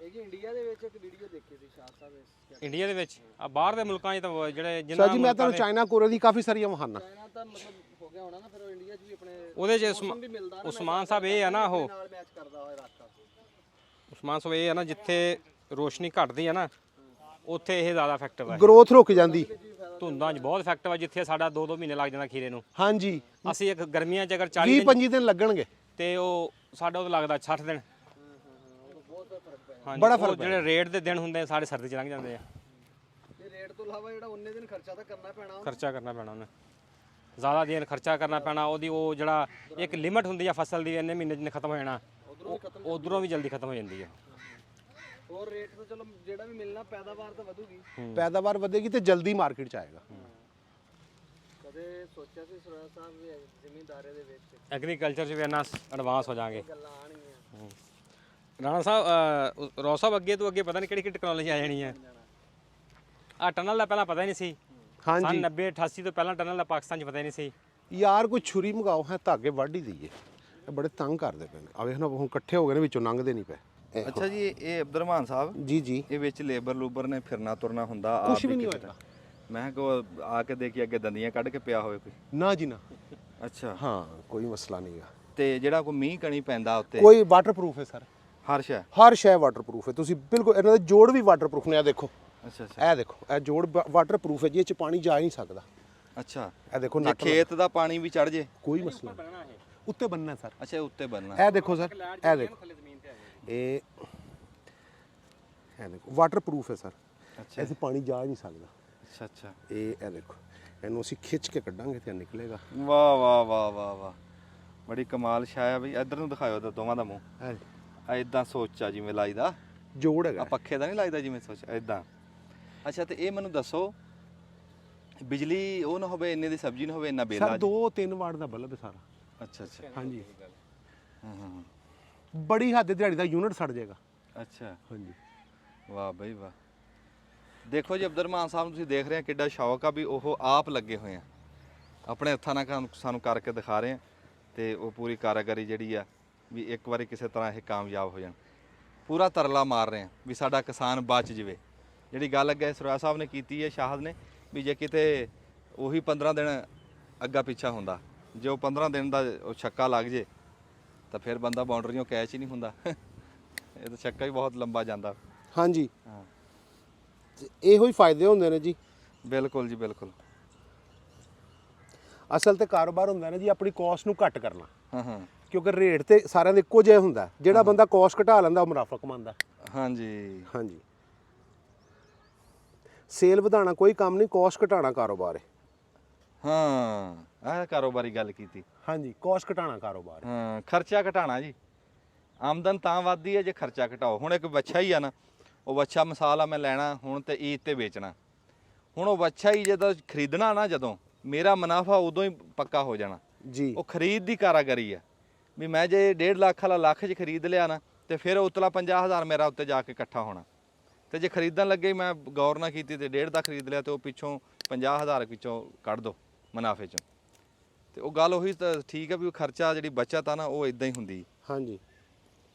ਇਹ ਜੀ ਇੰਡੀਆ ਦੇ ਵਿੱਚ ਇੱਕ ਵੀਡੀਓ ਦੇਖੀ ਸੀ ਸ਼ਾਹ ਸਾਹਿਬ। ਇੰਡੀਆ ਦੇ ਵਿੱਚ ਆ, ਬਾਹਰ ਦੇ ਮੁਲਕਾਂ 'ਚ ਤਾਂ ਜਿਹੜੇ ਸਰ ਜੀ, ਮੈਂ ਤੁਹਾਨੂੰ ਚਾਈਨਾ, ਕੋਰੀਆ ਦੀ ਕਾਫੀ ਸਾਰੀਆਂ ਵਹਾਨਾ। ਚਾਈਨਾ ਤਾਂ ਮਤਲਬ ਹੋ ਗਿਆ ਹੋਣਾ ਨਾ, ਫਿਰ ਉਹ ਇੰਡੀਆ 'ਚ ਵੀ ਆਪਣੇ ਉਹਦੇ 'ਚ ਵੀ ਮਿਲਦਾ ਨਾ। ਉਸਮਾਨ ਸਾਹਿਬ ਇਹ ਆ ਨਾ, ਉਹ ਨਾਲ ਮੈਚ ਕਰਦਾ ਹੋਇਆ ਰਾਸਤਾ। ਉਸਮਾਨ ਸਾਹਿਬ ਇਹ ਆ ਨਾ, ਜਿੱਥੇ ਰੋਸ਼ਨੀ ਘਟਦੀ ਆ ਨਾ, ਉੱਥੇ ਇਹ ਜ਼ਿਆਦਾ ਇਫੈਕਟਿਵ ਹੈ। ਗਰੋਥ ਰੁਕ ਜਾਂਦੀ। ਧੁੰਦਾਂ 'ਚ ਬਹੁਤ ਇਫੈਕਟਿਵ ਹੈ, ਜਿੱਥੇ ਸਾਡਾ 2-2 ਮਹੀਨੇ ਲੱਗ ਜਾਂਦਾ ਖੀਰੇ ਨੂੰ। ਹਾਂਜੀ, ਅਸੀਂ ਇੱਕ ਗਰਮੀਆਂ 'ਚ ਅਗਰ 40 20-25 ਦਿਨ ਲੱਗਣਗੇ ਤੇ ਉਹ ਸਾਡਾ ਉਹ ਲੱਗਦਾ 60 ਦਿਨ। ਬੜਾ ਉਹ ਫਰਕ ਜਿਹੜੇ ਰੇਟ ਦੇ ਦਿਨ ਹੁੰਦੇ ਆ ਸਾਰੇ ਸਰਦੀ ਚ ਲੰਘ ਜਾਂਦੇ ਆ। ਤੇ ਰੇਟ ਤੋਂ ਇਲਾਵਾ ਜਿਹੜਾ ਉਹਨੇ ਦਿਨ ਖਰਚਾ ਤਾਂ ਕਰਨਾ ਪੈਣਾ ਖਰਚਾ ਕਰਨਾ ਪੈਣਾ ਉਹਨੇ, ਜ਼ਿਆਦਾ ਦਿਨ ਖਰਚਾ ਕਰਨਾ ਪੈਣਾ। ਉਹਦੀ ਉਹ ਜਿਹੜਾ ਇੱਕ ਲਿਮਟ ਹੁੰਦੀ ਆ ਫਸਲ ਦੀ, ਇੰਨੇ ਮਹੀਨੇ 'ਚ ਖਤਮ ਹੋ ਜਾਣਾ, ਉਧਰੋਂ ਵੀ ਜਲਦੀ ਖਤਮ ਹੋ ਜਾਂਦੀ ਹੈ। ਹੋਰ ਰੇਟ ਤਾਂ ਚਲੋ ਜਿਹੜਾ ਵੀ ਮਿਲਣਾ, ਪੈਦਾਵਾਰ ਤਾਂ ਵਧੂਗੀ। ਪੈਦਾਵਾਰ ਵਧੇਗੀ ਤੇ ਜਲਦੀ ਮਾਰਕੀਟ 'ਚ ਆਏਗਾ। ਕਦੇ ਸੋਚਿਆ ਸੀ ਸੁਰਾ ਸਾਹਿਬ ਵੀ ਜ਼ਿਮੀਂਦਾਰੇ ਦੇ ਵਿੱਚ ਐਗਰੀਕਲਚਰ 'ਚ ਵੀ ਇੰਨਾ ਐਡਵਾਂਸ ਹੋ ਜਾਾਂਗੇ। ਗੱਲਾਂ ਆਣਗੀਆਂ? ਰਾਣਾ ਸਾਹਿਬ, ਰੌ ਸਾਹਿਬ ਅੱਗੇ ਤੋਂ ਅੱਗੇ ਪਤਾ ਨਹੀਂ ਕਿਹੜੀ ਕਿਹੜੀ ਟੈਕਨੋਲੋਜੀ ਆ ਜਾਣੀ ਹੈ। ਆ ਟਨਲ ਦਾ ਪਹਿਲਾਂ ਪਤਾ ਹੀ ਨਹੀਂ ਸੀ। ਹਾਂਜੀ ਸਨ 90 88 ਤੋਂ ਪਹਿਲਾਂ ਟਨਲ ਦਾ ਪਾਕਿਸਤਾਨ 'ਚ ਪਤਾ ਹੀ ਨਹੀਂ ਸੀ। ਯਾਰ ਕੋਈ ਛੁਰੀ ਮੰਗਾਓ, ਹੈ ਧਾਗੇ ਵੱਢ ਹੀ ਦਈਏ। ਇਹ ਬੜੇ ਤੰਗ ਕਰਦੇ ਪਏ ਨੇ। ਆ ਵੇਖ ਨਾ ਹੁਣ ਇਕੱਠੇ ਹੋ ਗਏ ਨੇ, ਵਿੱਚੋਂ ਲੰਘਦੇ ਨਹੀਂ ਪਏ। ਅੱਛਾ ਜੀ, ਇਹ ਅਬਦੁਰਰਹਿਮਾਨ ਸਾਹਿਬ ਜੀ ਜੀ, ਇਹ ਵਿੱਚ ਲੇਬਰ ਲੂਬਰ ਨੇ ਫਿਰਨਾ ਤੁਰਨਾ ਹੁੰਦਾ ਆਪ ਕੁਛ ਵੀ ਨਹੀਂ ਕਿਤੇ। ਹੋਏਗਾ। ਮੈਂ ਕਿਹਾ ਆ ਕੇ ਦੇਖੀ ਅੱਗੇ ਦੰਦੀਆਂ ਕੱਢ ਕੇ ਪਿਆ ਹੋਵੇ ਕੋਈ। ਨਾ ਜੀ ਨਾ, ਅੱਛਾ, ਹਾਂ ਕੋਈ ਮਸਲਾ ਨਹੀਂਗਾ। ਤੇ ਜਿਹੜਾ ਕੋਈ ਮੀਂਹ ਕਣੀ ਪੈਂਦਾ ਉੱਤੇ ਕੋਈ ਵਾਟਰਪ੍ਰੂਫ ਹੈ ਸਰ, ਹਰ ਸ਼ੈ। ਹਰ ਸ਼ੈ ਵਾਟਰਪ੍ਰੂਫ ਹੈ। ਤੁਸੀਂ ਬਿਲਕੁਲ ਇਹਨਾਂ ਦੇ ਜੋੜ ਵੀ ਵਾਟਰਪ੍ਰੂਫ ਨੇ। ਆ ਦੇਖੋ, ਅੱਛਾ ਅੱਛਾ ਇਹ ਦੇਖੋ, ਇਹ ਜੋੜ ਵਾਟਰਪ੍ਰੂਫ ਹੈ ਜੀ, ਇਹ 'ਚ ਪਾਣੀ ਜਾ ਹੀ ਨਹੀਂ ਸਕਦਾ। ਅੱਛਾ, ਇਹ ਦੇਖੋ ਜੇ ਨੱਟ ਖੇਤ ਦਾ ਪਾਣੀ ਵੀ ਚੜ ਜੇ ਕੋਈ ਮਸਲਾ ਨਹੀਂ, ਉੱਤੇ ਬੰਨਣਾ ਸਰ। ਅੱਛਾ, ਇਹ ਉੱਤੇ ਬੰਨਣਾ। ਇਹ ਦੇਖੋ ਸਰ, ਇਹ ਦੇਖੋ, ਇਹ ਦੇਖੋ ਵਾਟਰਪ੍ਰੂਫ ਹੈ ਸਰ। ਅੱਛਾ ਐਸੇ ਪਾਣੀ ਜਾ ਹੀ ਨਹੀਂ ਸਕਦਾ। ਅੱਛਾ ਅੱਛਾ, ਇਹ ਦੇਖੋ, ਇਹਨੂੰ ਅਸੀਂ ਖਿੱਚ ਕੇ ਕੱਢਾਂਗੇ ਤੇ ਇਹ ਨਿਕਲੇਗਾ। ਵਾਹ ਵਾਹ ਵਾਹ ਵਾਹ ਵਾਹ, ਬੜੀ ਕਮਾਲ ਛਾਇਆ ਬਈ। ਇੱਧਰ ਨੂੰ ਦਿਖਾਇਓ ਤਾਂ ਦੋਵਾਂ ਦਾ ਮੂੰਹ। ਆ ਇਦਾਂ ਸੋਚਾ ਜਿਵੇਂ ਲਾਈਦਾ ਜੋੜ ਆ, ਹੈਗਾ। ਪੱਖੇ ਦਾ ਨਹੀਂ ਲਾਈਦਾ ਜਿਵੇਂ ਸੋਚ ਇਦਾਂ। ਅੱਛਾ, ਤੇ ਇਹ ਮੈਨੂੰ ਦੱਸੋ, ਬਿਜਲੀ ਉਹ ਨਾ ਹੋਵੇ, ਇੰਨੇ ਦੀ ਸਬਜ਼ੀ ਨਾ ਹੋਵੇ, ਇੰਨਾ ਬਿੱਲ ਆ ਸਰ ਜਾਏ। 2-3 ਵਾਟ ਦਾ ਬਲਬ ਹੈ ਸਾਰਾ। ਅੱਛਾ ਅੱਛਾ, ਹਾਂਜੀ, ਹਾਂ ਹਾਂ, ਬੜੀ ਹੱਦ ਦਿਹਾੜੀ ਦਾ ਯੂਨਿਟ ਸੜ ਜਾਏਗਾ। ਅੱਛਾ, ਹਾਂਜੀ, ਵਾਹ ਬਈ ਵਾਹ। ਦੇਖੋ ਜੀ, ਅਬਦੁਰਰਹਿਮਾਨ ਸਾਹਿਬ ਨੂੰ ਤੁਸੀਂ ਦੇਖ ਰਹੇ ਆ ਕਿੱਡਾ ਸ਼ੌਕ ਆ ਵੀ ਉਹ ਆਪ ਲੱਗੇ ਹੋਏ ਆ, ਆਪਣੇ ਹੱਥਾਂ ਨਾਲ ਸਾਨੂੰ ਕਰਕੇ ਦਿਖਾ ਰਹੇ ਆ। ਤੇ ਉਹ ਪੂਰੀ ਕਾਰੀਗਰੀ ਜਿਹੜੀ ਆ ਵੀ ਇੱਕ ਵਾਰੀ ਕਿਸੇ ਤਰ੍ਹਾਂ ਇਹ ਕਾਮਯਾਬ ਹੋ ਜਾਣ। ਪੂਰਾ ਤਰਲਾ ਮਾਰ ਰਹੇ ਆ ਵੀ ਸਾਡਾ ਕਿਸਾਨ ਬਚ ਜਵੇ। ਜਿਹੜੀ ਗੱਲ ਅੱਗੇ ਸੁਰਾ ਸਾਹਿਬ ਨੇ ਕੀਤੀ ਹੈ, ਸ਼ਾਹਦ ਨੇ, ਵੀ ਜੇ ਕਿਤੇ ਉਹੀ 15 ਦਿਨ ਅੱਗਾ ਪਿੱਛਾ ਹੁੰਦਾ, ਜੇ ਉਹ 15 ਦਿਨ ਦਾ ਉਹ ਛੱਕਾ ਲੱਗ ਜੇ ਤਾਂ ਫਿਰ ਬੰਦਾ ਬਾਉਂਡਰੀਆਂ ਕੈਚ ਹੀ ਨਹੀਂ ਹੁੰਦਾ। ਇਹ ਤਾਂ ਛੱਕਾ ਹੀ ਬਹੁਤ ਲੰਬਾ ਜਾਂਦਾ। ਹਾਂਜੀ, ਹਾਂ, ਤੇ ਇਹੋ ਹੀ ਫਾਇਦੇ ਹੁੰਦੇ ਨੇ ਜੀ। ਬਿਲਕੁਲ ਜੀ ਬਿਲਕੁਲ। ਅਸਲ ਤੇ ਕਾਰੋਬਾਰ ਹੁੰਦਾ ਨਾ ਜੀ, ਆਪਣੀ ਕਾਸਟ ਨੂੰ ਘੱਟ ਕਰਨਾ। ਹਾਂ ਹਾਂ, ਕਿਉਂਕਿ ਰੇਟ ਤੇ ਸਾਰਿਆਂ ਦੇ ਇੱਕੋ ਜਿਹਾ ਹੁੰਦਾ। ਜਿਹੜਾ ਬੰਦਾ ਕਾਸਟ ਘਟਾ ਲੈਂਦਾ ਉਹ ਮੁਨਾਫਾ ਕਮਾਉਂਦਾ। ਹਾਂਜੀ ਹਾਂਜੀ, ਸੇਲ ਵਧਾਉਣਾ ਕੋਈ ਕੰਮ ਨਹੀਂ, ਕਾਸਟ ਘਟਾਉਣਾ ਕਾਰੋਬਾਰ ਹੈ। ਹਾਂ, ਆਹ ਕਾਰੋਬਾਰੀ ਗੱਲ ਕੀਤੀ। ਹਾਂਜੀ, ਕਾਸਟ ਘਟਾਉਣਾ ਕਾਰੋਬਾਰ ਹੈ। ਹਾਂ, ਖਰਚਾ ਘਟਾਉਣਾ ਜੀ। ਆਮਦਨ ਤਾਂ ਵੱਧਦੀ ਹੈ ਜੇ ਖਰਚਾ ਘਟਾਓ। ਹੁਣ ਇੱਕ ਵੱਛਾ ਹੀ ਆ ਨਾ, ਉਹ ਵੱਛਾ ਮਿਸਾਲ ਆ, ਮੈਂ ਲੈਣਾ ਹੁਣ ਤੇ ਈਦ ਤੇ ਵੇਚਣਾ। ਹੁਣ ਉਹ ਵੱਛਾ ਹੀ ਜਦੋਂ ਖਰੀਦਣਾ ਨਾ, ਜਦੋਂ ਮੇਰਾ ਮੁਨਾਫਾ ਉਦੋਂ ਹੀ ਪੱਕਾ ਹੋ ਜਾਣਾ ਜੀ, ਉਹ ਖਰੀਦ ਦੀ ਕਾਰਾਗਰੀ ਆ। ਵੀ ਮੈਂ ਜੇ 1.5 ਲੱਖ ਵਾਲਾ ਲੱਖ 'ਚ ਖਰੀਦ ਲਿਆ ਨਾ, ਤੇ ਫਿਰ ਉਤਲਾ 50,000 ਮੇਰਾ ਉੱਤੇ ਜਾ ਕੇ ਇਕੱਠਾ ਹੋਣਾ। ਤੇ ਜੇ ਖਰੀਦਣ ਲੱਗੇ ਮੈਂ ਗੌਰ ਨਾ ਕੀਤੀ ਤੇ 1.5 ਦਾ ਖਰੀਦ ਲਿਆ, ਤੇ ਉਹ ਪਿੱਛੋਂ 50,000 ਪਿੱਛੋਂ ਕੱਢ ਦੋ ਮੁਨਾਫੇ 'ਚੋਂ। ਤੇ ਉਹ ਗੱਲ ਉਹੀ ਤਾਂ ਠੀਕ ਆ ਵੀ ਉਹ ਖਰਚਾ ਜਿਹੜੀ ਬੱਚਤ ਆ ਨਾ, ਉਹ ਇਦਾਂ ਹੀ ਹੁੰਦੀ। ਹਾਂਜੀ,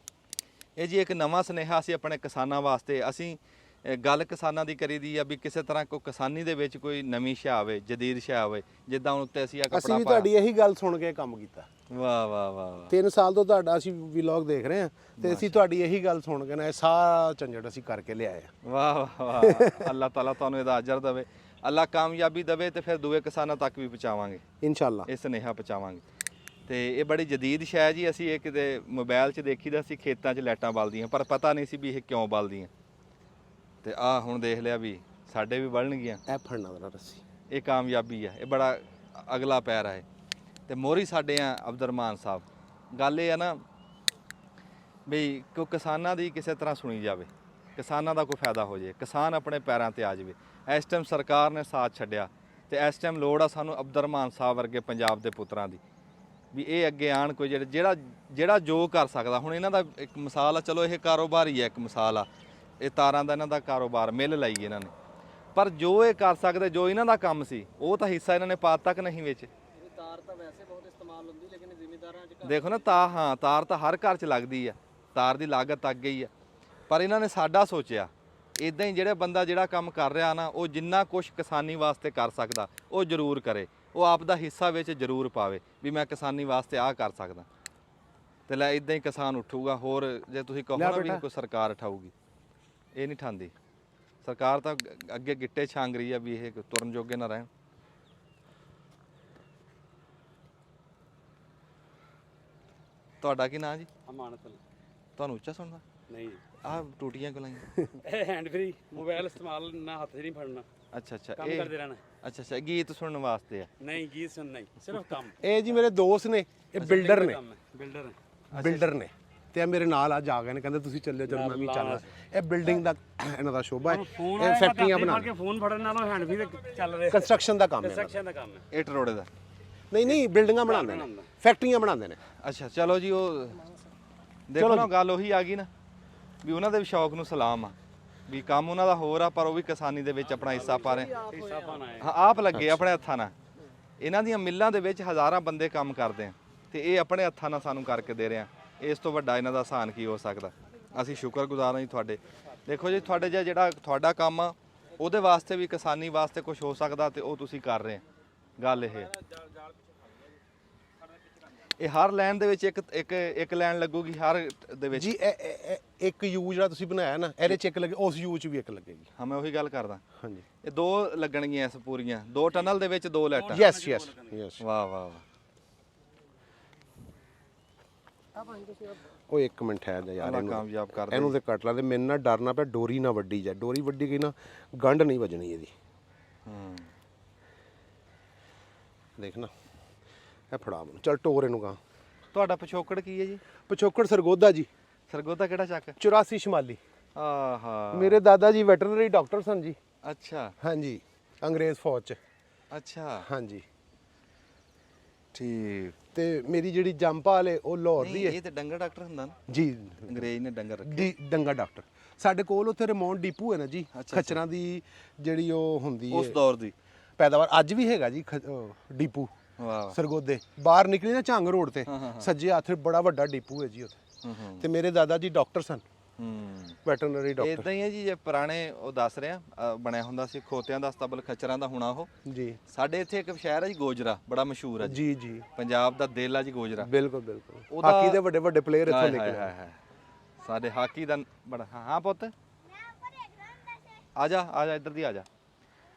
ਇਹ ਜੀ ਇੱਕ ਨਵਾਂ ਸੁਨੇਹਾ ਸੀ ਆਪਣੇ ਕਿਸਾਨਾਂ ਵਾਸਤੇ। ਅਸੀਂ ਗੱਲ ਕਿਸਾਨਾਂ ਦੀ ਕਰੀਦੀ ਆ ਵੀ ਕਿਸੇ ਤਰ੍ਹਾਂ ਕੋਈ ਕਿਸਾਨੀ ਦੇ ਵਿੱਚ ਕੋਈ ਨਵੀਂ ਸ਼ੈ ਆਵੇ, ਜਦੀਦ ਸ਼ੈ ਆਵੇ। ਜਿੱਦਾਂ ਹੁਣ ਉੱਤੇ ਅਸੀਂ ਆ ਅਸੀਂ ਕੱਪੜਾ ਵੀ ਪਾਇਆ। ਤੁਹਾਡੀ ਇਹੀ ਗੱਲ ਸੁਣ ਕੇ ਕੰਮ ਕੀਤਾ। ਵਾਹ ਵਾਹ ਵਾਹ ਵਾਹ, 3 ਸਾਲ ਤੋਂ ਤੁਹਾਡਾ ਅਸੀਂ ਵਲੌਗ ਦੇਖ ਰਹੇ ਹਾਂ, ਤੇ ਅਸੀਂ ਤੁਹਾਡੀ ਇਹੀ ਗੱਲ ਸੁਣ ਕੇ ਨਾ ਇਹ ਸਾਰਾ ਝੰਜਟ ਅਸੀਂ ਕਰਕੇ ਲਿਆਏ ਆ। ਵਾਹ ਵਾਹ ਵਾਹ। ਅੱਲਾਹ ਤਾਲਾ ਤੁਹਾਨੂੰ ਇਹਦਾ ਅਜਰ ਦੇਵੇ, ਅੱਲਾਹ ਕਾਮਯਾਬੀ ਦੇਵੇ, ਤੇ ਫਿਰ ਦੂਏ ਕਿਸਾਨਾਂ ਤੱਕ ਵੀ ਪਹੁੰਚਾਵਾਂਗੇ, ਇਨਸ਼ਾਅੱਲਾ। ਇਹ ਸੁਨੇਹਾ ਪਹੁੰਚਾਵਾਂਗੇ। ਤੇ ਇਹ ਬੜੀ ਜਦੀਦ ਸ਼ੈ ਜੀ। ਅਸੀਂ ਇਹ ਕਿਤੇ ਮੋਬਾਈਲ 'ਚ ਦੇਖੀਦਾ ਸੀ, ਖੇਤਾਂ 'ਚ ਲਾਈਟਾਂ ਬਲਦੀਆਂ, ਪਰ ਪਤਾ ਨਹੀਂ ਸੀ ਵੀ ਇਹ ਕਿਉਂ ਬਲਦੀਆਂ। ਤੇ ਆਹ ਹੁਣ ਦੇਖ ਲਿਆ ਵੀ ਸਾਡੇ ਵੀ ਬਲਣਗੀਆਂ। ਇਹ ਫੜਨਾ ਜ਼ਰਾ ਰੱਸੀ। ਇਹ ਕਾਮਯਾਬੀ ਆ, ਇਹ ਬੜਾ ਅਗਲਾ ਪੈਰ ਹੈ। ਤੇ ਮੋਹਰੀ ਸਾਡੇ ਆ ਅਬਦੁਰਰਹਿਮਾਨ ਸਾਹਿਬ। ਗੱਲ ਇਹ ਆ ਨਾ ਵੀ ਕੋਈ ਕਿਸਾਨਾਂ ਦੀ ਕਿਸੇ ਤਰ੍ਹਾਂ ਸੁਣੀ ਜਾਵੇ, ਕਿਸਾਨਾਂ ਦਾ ਕੋਈ ਫਾਇਦਾ ਹੋ ਜਾਏ, ਕਿਸਾਨ ਆਪਣੇ ਪੈਰਾਂ ਤੇ ਆ ਜਾਵੇ। ਇਸ ਟਾਈਮ ਸਰਕਾਰ ਨੇ ਸਾਥ ਛੱਡਿਆ, ਤੇ ਇਸ ਟਾਈਮ ਲੋੜ ਆ ਸਾਨੂੰ ਅਬਦੁਰਰਹਿਮਾਨ ਸਾਹਿਬ ਵਰਗੇ ਪੰਜਾਬ ਦੇ ਪੁੱਤਰਾਂ ਦੀ, ਵੀ ਇਹ ਅੱਗੇ ਆਣ ਕੋਈ ਜਿਹੜਾ ਜੋ ਕਰ ਸਕਦਾ। ਹੁਣ ਇਹਨਾਂ ਦਾ ਇੱਕ ਮਿਸਾਲ ਆ, ਚਲੋ ਇਹ ਕਾਰੋਬਾਰ ਹੀ ਹੈ, ਇੱਕ ਮਿਸਾਲ ਆ, ਇਹ ਤਾਰਾਂ ਦਾ ਇਹਨਾਂ ਦਾ ਕਾਰੋਬਾਰ, ਮਿੱਲ ਲਾਈ ਇਹਨਾਂ ਨੇ। ਪਰ ਜੋ ਇਹ ਕਰ ਸਕਦੇ, ਜੋ ਇਹਨਾਂ ਦਾ ਕੰਮ ਸੀ, ਉਹ ਤਾਂ ਹਿੱਸਾ ਇਹਨਾਂ ਨੇ ਪਾ ਤੱਕ ਨਹੀਂ ਵਿੱਚ। ਤਾਰ ਤਾਂ ਵੈਸੇ ਬਹੁਤ ਇਸਤੇਮਾਲ ਹੁੰਦੀ, ਲੇਕਿਨ ਜ਼ਿਮੀਂਦਾਰਾਂ 'ਚ ਦੇਖੋ ਨਾ, ਤਾਰ ਤਾਂ ਹਰ ਘਰ 'ਚ ਲੱਗਦੀ ਆ, ਤਾਰ ਦੀ ਲਾਗਤ ਅੱਗੇ ਹੀ ਆ। ਪਰ ਇਹਨਾਂ ਨੇ ਸਾਡਾ ਸੋਚਿਆ। ਇਦਾਂ ਹੀ ਜਿਹੜਾ ਬੰਦਾ ਜਿਹੜਾ ਕੰਮ ਕਰ ਰਿਹਾ ਨਾ, ਉਹ ਜਿੰਨਾ ਕੁਛ ਕਿਸਾਨੀ ਵਾਸਤੇ ਕਰ ਸਕਦਾ ਉਹ ਜ਼ਰੂਰ ਕਰੇ, ਉਹ ਆਪ ਦਾ ਹਿੱਸਾ ਵਿੱਚ ਜ਼ਰੂਰ ਪਾਵੇ ਵੀ ਮੈਂ ਕਿਸਾਨੀ ਵਾਸਤੇ ਆਹ ਕਰ ਸਕਦਾ। ਤੇ ਲੈ ਇਦਾਂ ਹੀ ਕਿਸਾਨ ਉੱਠੂਗਾ। ਹੋਰ ਜੇ ਤੁਸੀਂ ਕਹੋ ਨਾ ਵੀ ਕੋਈ ਸਰਕਾਰ ਉਠਾਊਗੀ, ਇਹ ਨਹੀਂ ਠਾਂਦੀ ਸਰਕਾਰ। ਤਾਂ ਅੱਗੇ ਗਿੱਟੇ ਛਾਂਗ ਰਹੀ ਆ ਵੀ ਇਹ ਤੁਰਨ ਜੋਗੇ ਨਾ ਰਹਿਣ। ਤੁਹਾਡਾ ਕੀ ਨਾਂ ਜੀ? ਅਮਾਨਤ ਤੁਹਾਨੂੰ ਉੱਚਾ ਸੁਣਦਾ? ਨਹੀਂ ਆਹ ਟੂਟੀਆਂ ਕਿਉਂ ਲਾਈਆਂ? ਇਹ ਹੈਂਡ ਫ੍ਰੀ ਮੋਬਾਈਲ ਇਸਤੇਮਾਲ ਨਾ ਹੱਥ 'ਚ ਨਹੀਂ ਫੜਨਾ, ਅੱਛਾ ਅੱਛਾ ਕੰਮ ਕਰਦੇ ਰਹਿਣਾ। ਅੱਛਾ ਗੀਤ ਸੁਣਨ ਵਾਸਤੇ ਆ। ਨਹੀਂ ਗੀਤ ਸੁਣ ਨਹੀਂ, ਸਿਰਫ ਕੰਮ। ਇਹ ਜੀ ਮੇਰੇ ਦੋਸਤ ਨੇ, ਇਹ ਬਿਲਡਰ ਨੇ, ਬਿਲਡਰ ਬਿਲਡਰ ਨੇ ਤੇ ਇਹ ਮੇਰੇ ਨਾਲ ਅੱਜ ਆ ਗਏ ਨੇ, ਕਹਿੰਦੇ ਤੁਸੀਂ ਚੱਲਿਓ ਚਲੋ ਮੈਂ ਵੀ ਚੱਲਣਾ। ਇਹ ਬਿਲਡਿੰਗ ਦਾ ਇਹਨਾਂ ਦਾ ਸ਼ੋਭਾ ਹੈ, ਇਹ ਫੈਕਟਰੀਆਂ ਬਣਾਉਂਦੇ, ਫੋਨ ਫੜਨ ਨਾਲੋਂ ਹੈਂਡ ਫ੍ਰੀ ਤੇ ਚੱਲ ਰਿਹਾ। ਕੰਸਟਰਕਸ਼ਨ ਦਾ ਕੰਮ ਹੈ ਇਹਨਾਂ ਦਾ। ਕੰਸਟਰਕਸ਼ਨ ਦਾ ਕੰਮ ਹੈ। ਇੱਟ ਰੋੜੇ ਦਾ। ਨਹੀਂ ਬਿਲਡਿੰਗਾਂ ਬਣਾਉਂਦੇ ਨੇ, ਫੈਕਟਰੀਆਂ ਬਣਾਉਂਦੇ ਨੇ। ਅੱਛਾ ਚਲੋ ਜੀ, ਉਹ ਦੇਖੋ ਨਾ ਗੱਲ ਉਹੀ ਆ ਗਈ ਨਾ ਵੀ ਉਹਨਾਂ ਦੇ ਵੀ ਸ਼ੌਕ ਨੂੰ ਸਲਾਮ ਆ ਵੀ ਕੰਮ ਉਹਨਾਂ ਦਾ ਹੋਰ ਆ, ਪਰ ਉਹ ਵੀ ਕਿਸਾਨੀ ਦੇ ਵਿੱਚ ਆਪਣਾ ਹਿੱਸਾ ਪਾ ਰਹੇ। ਹਿੱਸਾ ਪਾਣਾ ਹੈ। ਹਾਂ ਆਪ ਲੱਗੇ ਆਪਣੇ ਹੱਥਾਂ ਨਾਲ। ਇਹਨਾਂ ਦੀਆਂ ਮਿੱਲਾਂ ਦੇ ਵਿੱਚ ਹਜ਼ਾਰਾਂ ਬੰਦੇ ਕੰਮ ਕਰਦੇ ਆ ਤੇ ਇਹ ਆਪਣੇ ਹੱਥਾਂ ਨਾਲ ਸਾਨੂੰ ਕਰਕੇ ਦੇ ਰਹੇ ਆ। ਇਸ ਤੋਂ ਵੱਡਾ ਇਹਨਾਂ ਦਾ ਆਸਾਨ ਕੀ ਹੋ ਸਕਦਾ। ਅਸੀਂ ਸ਼ੁਕਰਗੁਜ਼ਾਰ ਹਾਂ ਜੀ ਤੁਹਾਡੇ। ਦੇਖੋ ਜੀ ਤੁਹਾਡੇ ਜਿਹੜਾ ਤੁਹਾਡਾ ਕੰਮ ਆ ਉਹਦੇ ਵਾਸਤੇ ਵੀ, ਕਿਸਾਨੀ ਵਾਸਤੇ ਕੁਝ ਹੋ ਸਕਦਾ ਤੇ ਉਹ ਤੁਸੀਂ ਕਰ ਰਹੇ ਆ। ਗੱਲ ਇਹ ਹੈ। ਇਹ ਹਰ ਲਾਈਨ ਦੇ ਵਿੱਚ ਇੱਕ ਲਾਈਨ ਲੱਗੂਗੀ ਹਰ ਦੇ ਵਿੱਚ ਜੀ ਇਹ ਇੱਕ ਯੂ ਜਿਹੜਾ ਤੁਸੀਂ ਬਣਾਇਆ ਨਾ, ਇਹਦੇ ਚ ਇੱਕ ਲੱਗੇ, ਉਸ ਯੂ ਚ ਵੀ ਇੱਕ ਲੱਗੇਗੀ। ਹਾਂ ਮੈਂ ਉਹੀ ਗੱਲ ਕਰਦਾ। ਹਾਂਜੀ ਇਹ 2 ਲੱਗਣਗੀਆਂ ਇਸ ਪੂਰੀਆਂ 2 ਟਨਲ ਦੇ ਵਿੱਚ 2 ਲਾਈਟਾਂ। ਯੈਸ ਵਾਹ ਵਾਹ ਵਾਹ। ਉਹ ਇੱਕ ਮਿੰਟ ਹੈ ਯਾਰ, ਅੱਲਾ ਕਾਮਯਾਬ ਕਰ ਦੇ। ਇਹਨੂੰ ਤੇ ਕੱਟ ਲਾ ਤੇ ਮੈਨੂੰ ਨਾ ਡਰਨਾ ਪਿਆ ਡੋਰੀ ਨਾ ਵੱਡੀ ਜਾ। ਡੋਰੀ ਵੱਡੀ ਗਈ ਨਾ ਗੰਢ ਨਹੀਂ ਵੱਜਣੀ ਇਹਦੀ। ਹੂੰ ਦੇਖ ਨਾ ਇਹ ਫੜਾ ਮੈਨੂੰ, ਚੱਲ ਟੋਰ ਇਹਨੂੰ ਗਾ। ਤੁਹਾਡਾ ਪਿਛੋਕੜ ਕੀ ਹੈ ਜੀ? ਪਿਛੋਕੜ ਸਰਗੋਦਾ ਜੀ, ਸਰਗੋਦਾ ਕਿਹੜਾ ਚੱਕ? 84 ਸ਼ਮਾਲੀ। ਆਹਾ ਮੇਰੇ ਦਾਦਾ ਜੀ ਵੈਟਰਨਰੀ ਡਾਕਟਰ ਸਨ ਜੀ। ਅੱਛਾ ਹਾਂਜੀ, ਅੰਗਰੇਜ਼ ਫੌਜ ਚ। ਅੱਛਾ ਹਾਂਜੀ ਠੀਕ। ਤੇ ਮੇਰੀ ਜਿਹੜੀ ਜੰਪਾਲ ਹੈ ਉਹ ਲਾਹੌਰ ਦੀ ਨਹੀਂ ਹੈ ਇਹ ਤੇ ਡੰਗਰ ਡਾਕਟਰ ਹੁੰਦਾ ਨਾ, ਜੀ। ਅੰਗਰੇਜ਼ ਨੇ ਡੰਗਰ ਰੱਖੇ। ਜੀ ਡੰਗਾ ਡਾਕਟਰ ਸਾਡੇ ਕੋਲ ਉੱਥੇ ਰਿਮੋਟ ਡਿਪੂ ਹੈ ਨਾ ਜੀ, ਖੱਚਰਾਂ ਦੀ ਜਿਹੜੀ ਉਹ ਹੁੰਦੀ ਹੈ ਉਸ ਦੌਰ ਦੀ ਪੈਦਾਵਾਰ। ਅੱਜ ਵੀ ਹੈਗਾ ਜੀ ਡਿਪੂ ਵਾਹ ਸਰਗੋਦੇ। ਬਾਹਰ ਨਿਕਲੀ ਨਾ ਝੰਗ ਰੋਡ ਤੇ ਸੱਜੇ ਹੱਥ ਬੜਾ ਵੱਡਾ ਡਿਪੂ ਹੈ ਜੀ ਉੱਥੇ। ਤੇ ਮੇਰੇ ਦਾਦਾ ਜੀ ਡਾਕਟਰ ਸਨ, ਵੈਟਰਨਰੀ ਡਾਕਟਰ। ਇਦਾਂ ਹੀ ਹੈ ਜੀ। ਜੇ ਪੁਰਾਣੇ ਉਹ ਦੱਸ ਰਿਹਾ ਬਣਿਆ ਹੁੰਦਾ ਸੀ ਖੋਤਿਆਂ ਦਾ ਅਸਤਬਲ ਖੱਚਰਾਂ ਦਾ ਹੋਣਾ ਉਹ। ਜੀ ਸਾਡੇ ਇੱਥੇ ਇੱਕ ਸ਼ਹਿਰ ਹੈ ਜੀ ਗੋਜਰਾ, ਬੜਾ ਮਸ਼ਹੂਰ ਹੈ ਜੀ। ਜੀ ਪੰਜਾਬ ਦਾ ਦਿਲ ਆ ਜੀ ਗੋਜਰਾ। ਬਿਲਕੁਲ ਬਿਲਕੁਲ। ਹਾਕੀ ਦੇ ਵੱਡੇ ਵੱਡੇ ਪਲੇਅਰ ਇੱਥੋਂ ਨਿਕਲੇ। ਹਾਏ ਸਾਡੇ ਹਾਕੀ ਦਾ ਬੜਾ। ਹਾਂ ਪੁੱਤ ਆ ਜਾ ਇੱਧਰ ਦੀ ਆ ਜਾ।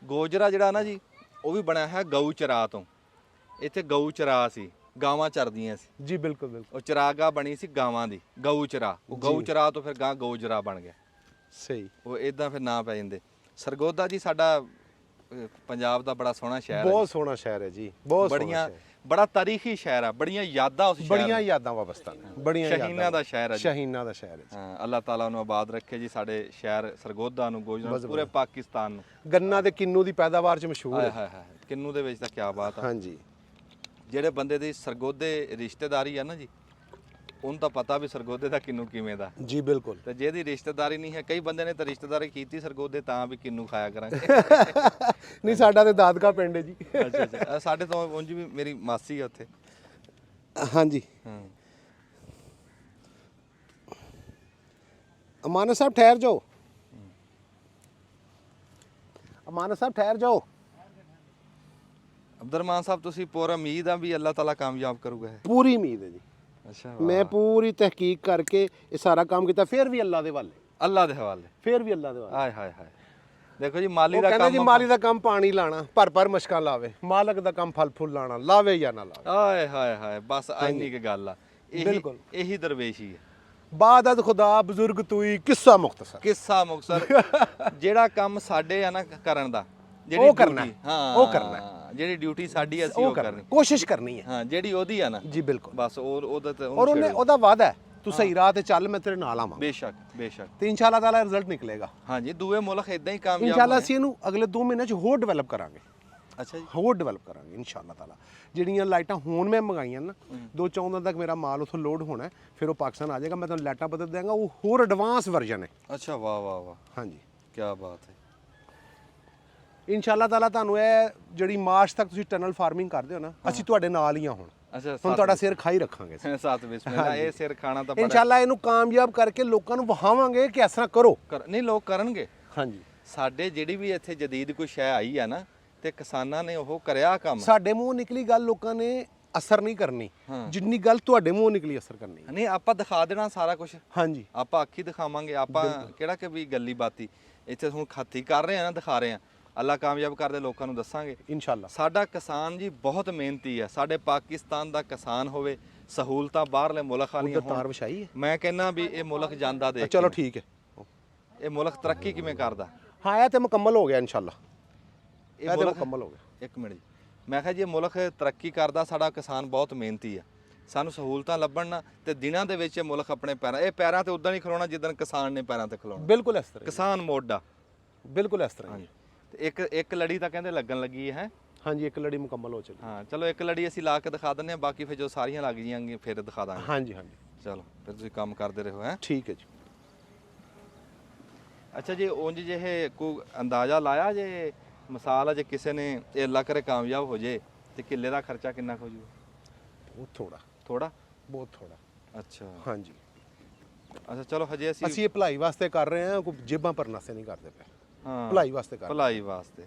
ਗੋਜਰਾ ਜਿਹੜਾ ਨਾ ਜੀ ਉਹ ਵੀ ਬਣਿਆ ਹੈ ਗਊ ਚਰਾ ਤੋਂ। ਇੱਥੇ ਗਊ ਚਰਾ ਸੀ, ਗਾਵਾਂ ਚਰਦੀਆਂ ਸੀ ਜੀ ਬਿਲਕੁਲ ਬਿਲਕੁਲ। ਉਹ ਚਰਾਗਾ ਬਣੀ ਸੀ ਗਾਵਾਂ ਦੀ, ਗਊ ਚਰਾ। ਉਹ ਗਊ ਚਰਾ ਤੋਂ ਫਿਰ ਗਾਂ ਗੋਜਰਾ ਬਣ ਗਿਆ। ਸਹੀ। ਉਹ ਇਦਾਂ ਫਿਰ ਨਾਂ ਪੈ ਜਾਂਦੇ। ਸਰਗੋਦਾ ਜੀ ਸਾਡਾ ਪੰਜਾਬ ਦਾ ਬੜਾ ਸੋਹਣਾ ਸ਼ਹਿਰ ਹੈ। ਬਹੁਤ ਸੋਹਣਾ ਸ਼ਹਿਰ ਹੈ ਜੀ, ਬਹੁਤ ਬੜੀਆਂ ਬੜਾ ਤਾਰੀਖੀ ਸ਼ਹਿਰ ਆ। ਬੜੀਆਂ ਯਾਦਾਂ ਉਸ ਸ਼ਹਿਰ ਬੜੀਆਂ ਯਾਦਾਂ ਵਾਬਸਤਾ ਨੇ, ਬੜੀਆਂ ਸ਼ਹੀਨਾਂ ਦਾ ਸ਼ਹਿਰ ਹੈ ਜੀ। ਸ਼ਹੀਨਾਂ ਦਾ ਸ਼ਹਿਰ ਹੈ ਜੀ। ਹਾਂ ਅੱਲਾਹ ਤਾਲਾ ਉਹਨੂੰ ਆਬਾਦ ਰੱਖੇ ਜੀ ਸਾਡੇ ਸ਼ਹਿਰ ਸਰਗੋਦਾ ਨੂੰ, ਗੋਜਰਾ ਨੂੰ, ਪੂਰੇ ਪਾਕਿਸਤਾਨ ਨੂੰ। ਗੰਨਾ ਤੇ ਕਿੰਨੂ ਦੀ ਪੈਦਾਵਾਰ ਚ ਮਸ਼ਹੂਰ ਹਾਏ ਹੈ। ਹਾਏ ਹਾਏ ਕਿੰਨੂ ਦੇ ਵਿੱਚ ਤਾਂ ਕੀ ਬਾਤ ਆ। ਹਾਂਜੀ ਜਿਹੜੇ ਬੰਦੇ ਦੀ ਸਰਗੋਦੇ ਰਿਸ਼ਤੇਦਾਰੀ ਆ ਨਾ ਜੀ, ਉਹਨੂੰ ਤਾਂ ਪਤਾ ਵੀ ਸਰਗੋਦੇ ਦਾ ਕਿੰਨੂ ਕਿਵੇਂ ਦਾ। ਜੀ ਬਿਲਕੁਲ। ਤੇ ਜਿਹਦੀ ਰਿਸ਼ਤੇਦਾਰੀ ਨਹੀਂ ਹੈ, ਕਈ ਬੰਦੇ ਨੇ ਤਾਂ ਰਿਸ਼ਤੇਦਾਰੀ ਕੀਤੀ ਸਰਗੋਦੇ ਤਾਂ ਵੀ ਕਿੰਨੂ ਖਾਇਆ ਕਰਾਂਗੇ। ਨਹੀਂ ਸਾਡਾ ਤੇ ਦਾਦਕਾ ਪਿੰਡ ਹੈ ਜੀ। ਅੱਛਾ ਸਾਡੇ ਤੋਂ ਉਂਝ ਵੀ ਮੇਰੀ ਮਾਸੀ ਆ ਉੱਥੇ। ਹਾਂਜੀ ਹਾਂ ਅਮਾਨਤ ਸਾਹਿਬ ਠਹਿਰ ਜਾਓ, ਅਮਾਨਤ ਸਾਹਿਬ ਠਹਿਰ ਜਾਓ। ਅਬਦੁਰਮਾਨ ਸਾਹਿਬ ਤੁਸੀਂ ਪੂਰਾ ਉਮੀਦ ਆ ਵੀ ਅੱਲਾਹ ਤਾਲਾ ਕਾਮਯਾਬ ਕਰੂਗਾ ਇਹ? ਪੂਰੀ ਉਮੀਦ ਹੈ ਜੀ। ਅੱਛਾ ਮੈਂ ਪੂਰੀ ਤਹਿਕੀਕ ਕਰਕੇ ਇਹ ਸਾਰਾ ਕੰਮ ਕੀਤਾ, ਫਿਰ ਵੀ ਅੱਲਾ ਦੇ ਹਵਾਲੇ, ਅੱਲਾਹ ਦੇ ਹਵਾਲੇ। ਫਿਰ ਵੀ ਅੱਲਾ ਦੇ ਹਵਾਲੇ। ਹਾਏ ਹਾਏ ਹਾਏ ਦੇਖੋ ਜੀ ਮਾਲੀ ਉਹ ਦਾ ਕਹਿੰਦੇ ਜੀ ਕੰਮ। ਮਾਲੀ ਦਾ ਕੰਮ ਪਾਣੀ ਲਾਣਾ, ਭਰ ਮਸ਼ਕਾਂ ਲਾਵੇ। ਮਾਲਕ ਦਾ ਕੰਮ ਫਲ ਫੁੱਲ ਲਾਣਾ, ਲਾਵੇ ਜਾਂ ਨਾ ਲਾਵੇ। ਹਾਏ ਹਾਏ ਹਾਏ ਬਸ ਇੰਨੀ ਕੁ ਗੱਲ ਆ। ਬਿਲਕੁਲ। ਇਹੀ ਦਰਵੇਸ਼ੀ ਹੈ। ਬਾਦਤ ਖੁਦਾ ਬਜ਼ੁਰਗ ਤੂਈ ਕਿੱਸਾ ਮੁਖਤਸਰ। ਕਿੱਸਾ ਮੁਕਤਸਰ। ਜਿਹੜਾ ਕੰਮ ਸਾਡੇ ਆ ਨਾ ਕਰਨ ਦਾ, ਉਹ ਕਰਨਾ duty, ਹਾਂ ਉਹ ਕਰਨਾ। ਜਿਹੜੀ ਡਿਊਟੀ ਸਾਡੀ ਅਸੀਂ ਉਹ ਕਰਨੀ, ਕੋਸ਼ਿਸ਼ ਕਰਨੀ ਹੈ। ਹਾਂ ਜਿਹੜੀ ਉਹਦੀ ਆ ਨਾ ਜੀ ਬਿਲਕੁਲ। ਬਸ ਉਹਦਾ ਤੇ ਔਰ ਉਹਦਾ ਵਾਅਦਾ ਹੈ ਤੂੰ ਸਹੀ ਰਾਹ ਤੇ ਚੱਲ, ਮੈਂ ਤੇਰੇ ਨਾਲ ਆਵਾਂ। ਬੇਸ਼ੱਕ ਬੇਸ਼ੱਕ। ਤੇ ਇਨਸ਼ਾਅੱਲਾ ਤਾਲਾ ਰਿਜ਼ਲਟ ਨਿਕਲੇਗਾ। ਹਾਂਜੀ ਦੂਏ ਮੁਲਕ ਇਦਾਂ ਹੀ ਕਾਮਯਾਬ ਇਨਸ਼ਾਅੱਲਾ ਅਸੀਂ ਇਹਨੂੰ ਅਗਲੇ 2 ਮਹੀਨਿਆਂ ਚ ਹੋਰ ਡਿਵੈਲਪ ਕਰਾਂਗੇ। ਅੱਛਾ ਜੀ ਹੋਰ ਡਿਵੈਲਪ ਕਰਾਂਗੇ ਇਨਸ਼ਾਅੱਲਾ ਤਾਲਾ। ਜਿਹੜੀਆਂ ਲਾਈਟਾਂ ਹੁਣ ਮੈਂ ਮੰਗਾਈਆਂ ਨਾ 2-4 ਦਿਨ ਤੱਕ ਮੇਰਾ ਮਾਲ ਉਥੋਂ ਲੋਡ ਹੋਣਾ ਹੈ, ਫਿਰ ਉਹ ਪਾਕਿਸਤਾਨ ਆ ਜਾਏਗਾ। ਮੈਂ ਤੁਹਾਨੂੰ ਲਾਈਟਾਂ ਬਦਲ ਦਿਆਂਗਾ, ਉਹ ਹੋਰ ਐਡਵਾਂਸ ਵਰਜ਼ਨ ਹੈ। ਅੱਛਾ ਵਾਹ ਵਾਹ ਵਾਹ ਹਾਂਜੀ ਕੀ ਬਾਤ ਹੈ। ਇਨਸ਼ਾਅੱਲਾ ਤਾਲਾ ਤੁਹਾਨੂੰ ਇਹ ਜਿਹੜੀ ਮਾਰਚ ਤੱਕ ਤੁਸੀਂ ਟਨਲ ਫਾਰਮਿੰਗ ਕਰਦੇ ਹੋ ਨਾ, ਅਸੀਂ ਤੁਹਾਡੇ ਨਾਲ ਹੀ ਆ ਹੁਣ। ਅੱਛਾ ਹੁਣ ਤੁਹਾਡਾ ਸਿਰ ਖਾਈ ਰੱਖਾਂਗੇ। ਸਾਥ ਬਿਸਮਿਲ੍ਲਾ। ਇਹ ਸਿਰ ਖਾਣਾ ਤਾਂ ਬੜਾ ਇਨਸ਼ਾਅੱਲਾ ਇਹਨੂੰ ਕਾਮਯਾਬ ਕਰਕੇ ਲੋਕਾਂ ਨੂੰ ਵਹਾਵਾਂਗੇ ਕਿ ਇਸ ਤਰ੍ਹਾਂ ਕਰੋ। ਨਹੀਂ ਲੋਕ ਕਰਨਗੇ। ਹਾਂਜੀ ਸਾਡੇ ਜਿਹੜੀ ਵੀ ਇੱਥੇ ਜਦੀਦ ਕੋਈ ਸ਼ੈ ਆਈ ਆ ਨਾ ਤੇ ਕਿਸਾਨਾਂ ਨੇ ਉਹ ਕਰਿਆ ਕੰਮ। ਸਾਡੇ ਮੂੰਹ ਨਿਕਲੀ ਗੱਲ ਲੋਕਾਂ ਨੇ ਅਸਰ ਨਹੀਂ ਕਰਨੀ, ਜਿੰਨੀ ਗੱਲ ਤੁਹਾਡੇ ਮੂੰਹ ਨਿਕਲੀ ਅਸਰ ਕਰਨੀ। ਨਹੀਂ ਆਪਾਂ ਦਿਖਾ ਦੇਣਾ ਸਾਰਾ ਕੁਝ। ਹਾਂਜੀ ਆਪਾਂ ਅੱਖੀ ਦਿਖਾਵਾਂਗੇ। ਆਪਾਂ ਕਿਹੜਾ ਕਿ ਵੀ ਗੱਲੀ ਬਾਤੀ ਇੱਥੇ ਹੁਣ ਖਾਤੀ ਕਰ ਰਹੇ ਆ ਨਾ, ਦਿਖਾ ਰਹੇ ਆ। ਅੱਲਾ ਕਾਮਯਾਬ ਕਰਦੇ, ਲੋਕਾਂ ਨੂੰ ਦੱਸਾਂਗੇ ਇਨਸ਼ਾਅੱਲਾ। ਸਾਡਾ ਕਿਸਾਨ ਜੀ ਬਹੁਤ ਮਿਹਨਤੀ ਹੈ। ਸਾਡੇ ਪਾਕਿਸਤਾਨ ਦਾ ਕਿਸਾਨ ਹੋਵੇ, ਸਹੂਲਤਾਂ ਬਾਹਰਲੇ ਮੁਲਕ ਵਾਲੀਆਂ ਉਧਰ ਤਾਰ ਹੋਣ, ਵਿਛਾਈ ਹੈ। ਮੈਂ ਕਹਿੰਦਾ ਵੀ ਇਹ ਮੁਲਕ ਜਾਂਦਾ ਦੇਖ ਚਲੋ ਕਿਵੇਂ। ਠੀਕ ਹੈ। ਇਹ ਮੁਲਕ ਤਰੱਕੀ ਕਿਵੇਂ ਕਰਦਾ। ਹਾਂ ਇਹ ਤੇ ਮੁਕੰਮਲ ਹੋ ਗਿਆ ਇਨਸ਼ਾਅੱਲਾ। ਇਹ ਇਹ ਤੇ ਮੁਲਕ ਮੁਕੰਮਲ ਹੋ ਗਿਆ। ਇੱਕ ਮਿੰਟ ਜੀ, ਮੈਂ ਕਿਹਾ ਜੀ ਇਹ ਮੁਲਕ ਤਰੱਕੀ ਕਰਦਾ, ਸਾਡਾ ਕਿਸਾਨ ਬਹੁਤ ਮਿਹਨਤੀ ਆ। ਸਾਨੂੰ ਸਹੂਲਤਾਂ ਲੱਭਣ ਨਾ ਤੇ ਦਿਨਾਂ ਦੇ ਵਿੱਚ ਇਹ ਮੁਲਕ ਆਪਣੇ ਇਹ ਪੈਰਾਂ ਤੇ ਉਦਾਂ ਨਹੀਂ ਖਲੋਣਾ ਜਿੱਦਣ ਕਿਸਾਨ ਨੇ ਪੈਰਾਂ ਤੇ ਖਲੋਣਾ। ਬਿਲਕੁਲ ਇਸ ਤਰ੍ਹਾਂ ਕਿਸਾਨ ਮੋਢਾ। ਬਿਲਕੁਲ ਇਸ ਤਰ੍ਹਾਂ ਹਾਂਜੀ, ਤੇ ਇੱਕ ਲੜੀ ਤਾਂ ਕਹਿੰਦੇ ਲੱਗਣ ਲੱਗੀ ਹੈ। ਹਾਂਜੀ ਇੱਕ ਲੜੀ ਮੁਕੰਮਲ ਹੋ ਚੁੱਕੀ। ਹਾਂ ਚਲੋ ਇੱਕ ਲੜੀ ਅਸੀਂ ਲਾ ਕੇ ਦਿਖਾ ਦਿੰਦੇ ਹਾਂ, ਬਾਕੀ ਫਿਰ ਜੋ ਸਾਰੀਆਂ ਲੱਗ ਜਾਣਗੀਆਂ ਫਿਰ ਦਿਖਾ ਦਾਂਗੇ। ਹਾਂਜੀ ਹਾਂਜੀ ਚਲੋ ਫਿਰ ਤੁਸੀਂ ਕੰਮ ਕਰਦੇ ਰਹੋ ਹੈ। ਠੀਕ ਹੈ ਜੀ। ਅੱਛਾ ਜੀ, ਉਂਝ ਜੇ ਇਹ ਕੋਈ ਅੰਦਾਜ਼ਾ ਲਾਇਆ ਜੇ, ਮਿਸਾਲ ਆ ਜੇ ਕਿਸੇ ਨੇ ਇਹ ਅੱਲਾ ਕਰੇ ਕਾਮਯਾਬ ਹੋ ਜੇ ਤੇ ਕਿੱਲੇ ਦਾ ਖਰਚਾ ਕਿੰਨਾ ਕੁ ਹੋ ਜੂ? ਬਹੁਤ ਥੋੜਾ, ਥੋੜਾ, ਬਹੁਤ ਥੋੜਾ। ਅੱਛਾ ਹਾਂਜੀ ਅੱਛਾ ਚਲੋ ਹਜੇ ਅਸੀਂ ਇਹ ਭਲਾਈ ਵਾਸਤੇ ਕਰ ਰਹੇ ਹਾਂ, ਕੋਈ ਜੇਬਾਂ ਭਰਨ ਵਾਸਤੇ ਨਹੀਂ ਕਰਦੇ ਪਏ। ਹਾਂ ਭਲਾਈ ਵਾਸਤੇ ਕਰ ਰਹੇ ਭਲਾਈ ਵਾਸਤੇ।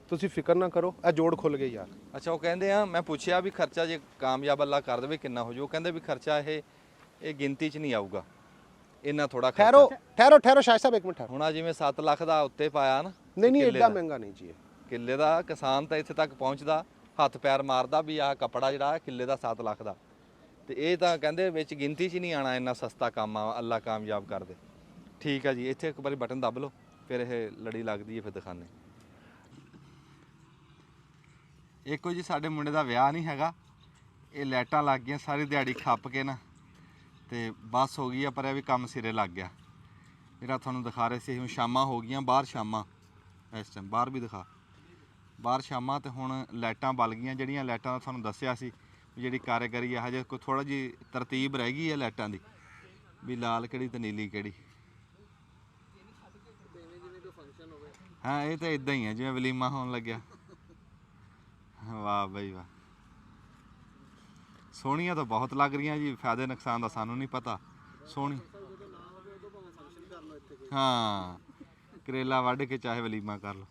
ਤੁਸੀਂ ਫਿਕਰ ਨਾ ਕਰੋ, ਇਹ ਜੋੜ ਖੁੱਲ ਗਏ ਯਾਰ। ਅੱਛਾ ਉਹ ਕਹਿੰਦੇ ਆ, ਮੈਂ ਪੁੱਛਿਆ ਵੀ ਖਰਚਾ ਜੇ ਕਾਮਯਾਬ ਅੱਲਾ ਕਰ ਦੇਵੇ ਕਿੰਨਾ ਹੋ ਜੂ? ਉਹ ਕਹਿੰਦੇ ਵੀ ਖਰਚਾ ਇਹ ਗਿਣਤੀ 'ਚ ਨਹੀਂ ਆਊਗਾ, ਇੰਨਾ ਥੋੜਾ ਖਰਚਾ। ਠਹਿਰੋ ਸ਼ਾਹ ਸਾਹਿਬ ਇੱਕ ਮਿੰਟ ਠਹਿਰੋ। ਹੁਣ ਆ ਜਿਵੇਂ 7 ਲੱਖ ਦਾ ਉੱਤੇ ਪਾਇਆ ਨਾ, ਨਹੀਂ ਕਿੱਲੇ ਐਡਾ ਦਾ। ਮਹਿੰਗਾ ਨਹੀਂ ਜੀ ਇਹ। ਕਿੱਲੇ ਦਾ ਕਿਸਾਨ ਤਾਂ ਇੱਥੇ ਤੱਕ ਪਹੁੰਚਦਾ, ਹੱਥ ਪੈਰ ਮਾਰਦਾ ਵੀ ਆਹ ਕੱਪੜਾ ਜਿਹੜਾ ਕਿੱਲੇ ਦਾ 7 ਲੱਖ ਦਾ, ਤੇ ਇਹ ਤਾਂ ਕਹਿੰਦੇ ਵਿੱਚ ਗਿਣਤੀ 'ਚ ਨਹੀਂ ਆਣਾ, ਇੰਨਾ ਸਸਤਾ ਕੰਮ ਆ, ਅੱਲਾ ਕਾਮਯਾਬ ਕਰ ਦੇ। ਠੀਕ ਆ ਜੀ, ਇੱਥੇ ਇੱਕ ਵਾਰੀ ਬਟਨ ਦੱਬ ਲਓ, ਫਿਰ ਇਹ ਲੜੀ ਲੱਗਦੀ ਹੈ, ਫਿਰ ਦਿਖਾਣੇ। ਇੱਕੋ ਜੀ ਸਾਡੇ ਮੁੰਡੇ ਦਾ ਵਿਆਹ ਨਹੀਂ ਹੈਗਾ, ਇਹ ਲਾਈਟਾਂ ਲੱਗ ਗਈਆਂ ਸਾਰੀ ਦਿਹਾੜੀ ਖੱਪ ਕੇ ਨਾ, ਤੇ ਬੱਸ ਹੋ ਗਈ ਆ, ਪਰ ਇਹ ਵੀ ਕੰਮ ਸਿਰੇ ਲੱਗ ਗਿਆ। ਜਿਹੜਾ ਤੁਹਾਨੂੰ ਦਿਖਾ ਰਹੇ ਸੀ, ਹੁਣ ਸ਼ਾਮਾਂ ਹੋ ਗਈਆਂ, ਬਾਹਰ ਸ਼ਾਮਾਂ, ਇਸ ਟਾਈਮ ਬਾਹਰ ਵੀ ਦਿਖਾ, ਬਾਹਰ ਸ਼ਾਮਾਂ, ਤੇ ਹੁਣ ਲਾਈਟਾਂ ਬਲ ਗਈਆਂ। ਜਿਹੜੀਆਂ ਲਾਈਟਾਂ ਦਾ ਤੁਹਾਨੂੰ ਦੱਸਿਆ ਸੀ ਵੀ ਜਿਹੜੀ ਕਾਰੀਗਰੀ ਆ, ਹਜੇ ਕੋਈ ਥੋੜਾ ਜਿਹੀ ਤਰਤੀਬ ਰਹਿ ਗਈ ਹੈ ਲਾਈਟਾਂ ਦੀ, ਵੀ ਲਾਲ ਕਿਹੜੀ ਤੇ ਨੀਲੀ ਕਿਹੜੀ। ਹਾਂ ਇਹ ਤਾਂ ਇਦਾਂ ਹੀ ਹੈ ਜਿਵੇਂ ਵਲੀਮਾ ਹੋਣ ਲੱਗਿਆ। ਵਾਹ ਬਈ ਵਾਹ, ਸੋਹਣੀਆਂ ਤਾਂ ਬਹੁਤ ਲੱਗ ਰਹੀਆਂ ਜੀ, ਫਾਇਦੇ ਨੁਕਸਾਨ ਦਾ ਸਾਨੂੰ ਨਹੀਂ ਪਤਾ। ਸੋਹਣੀ, ਹਾਂ ਕਰੇਲਾ ਵੱਢ ਕੇ ਚਾਹੇ ਵਲੀਮਾ ਕਰ ਲਓ।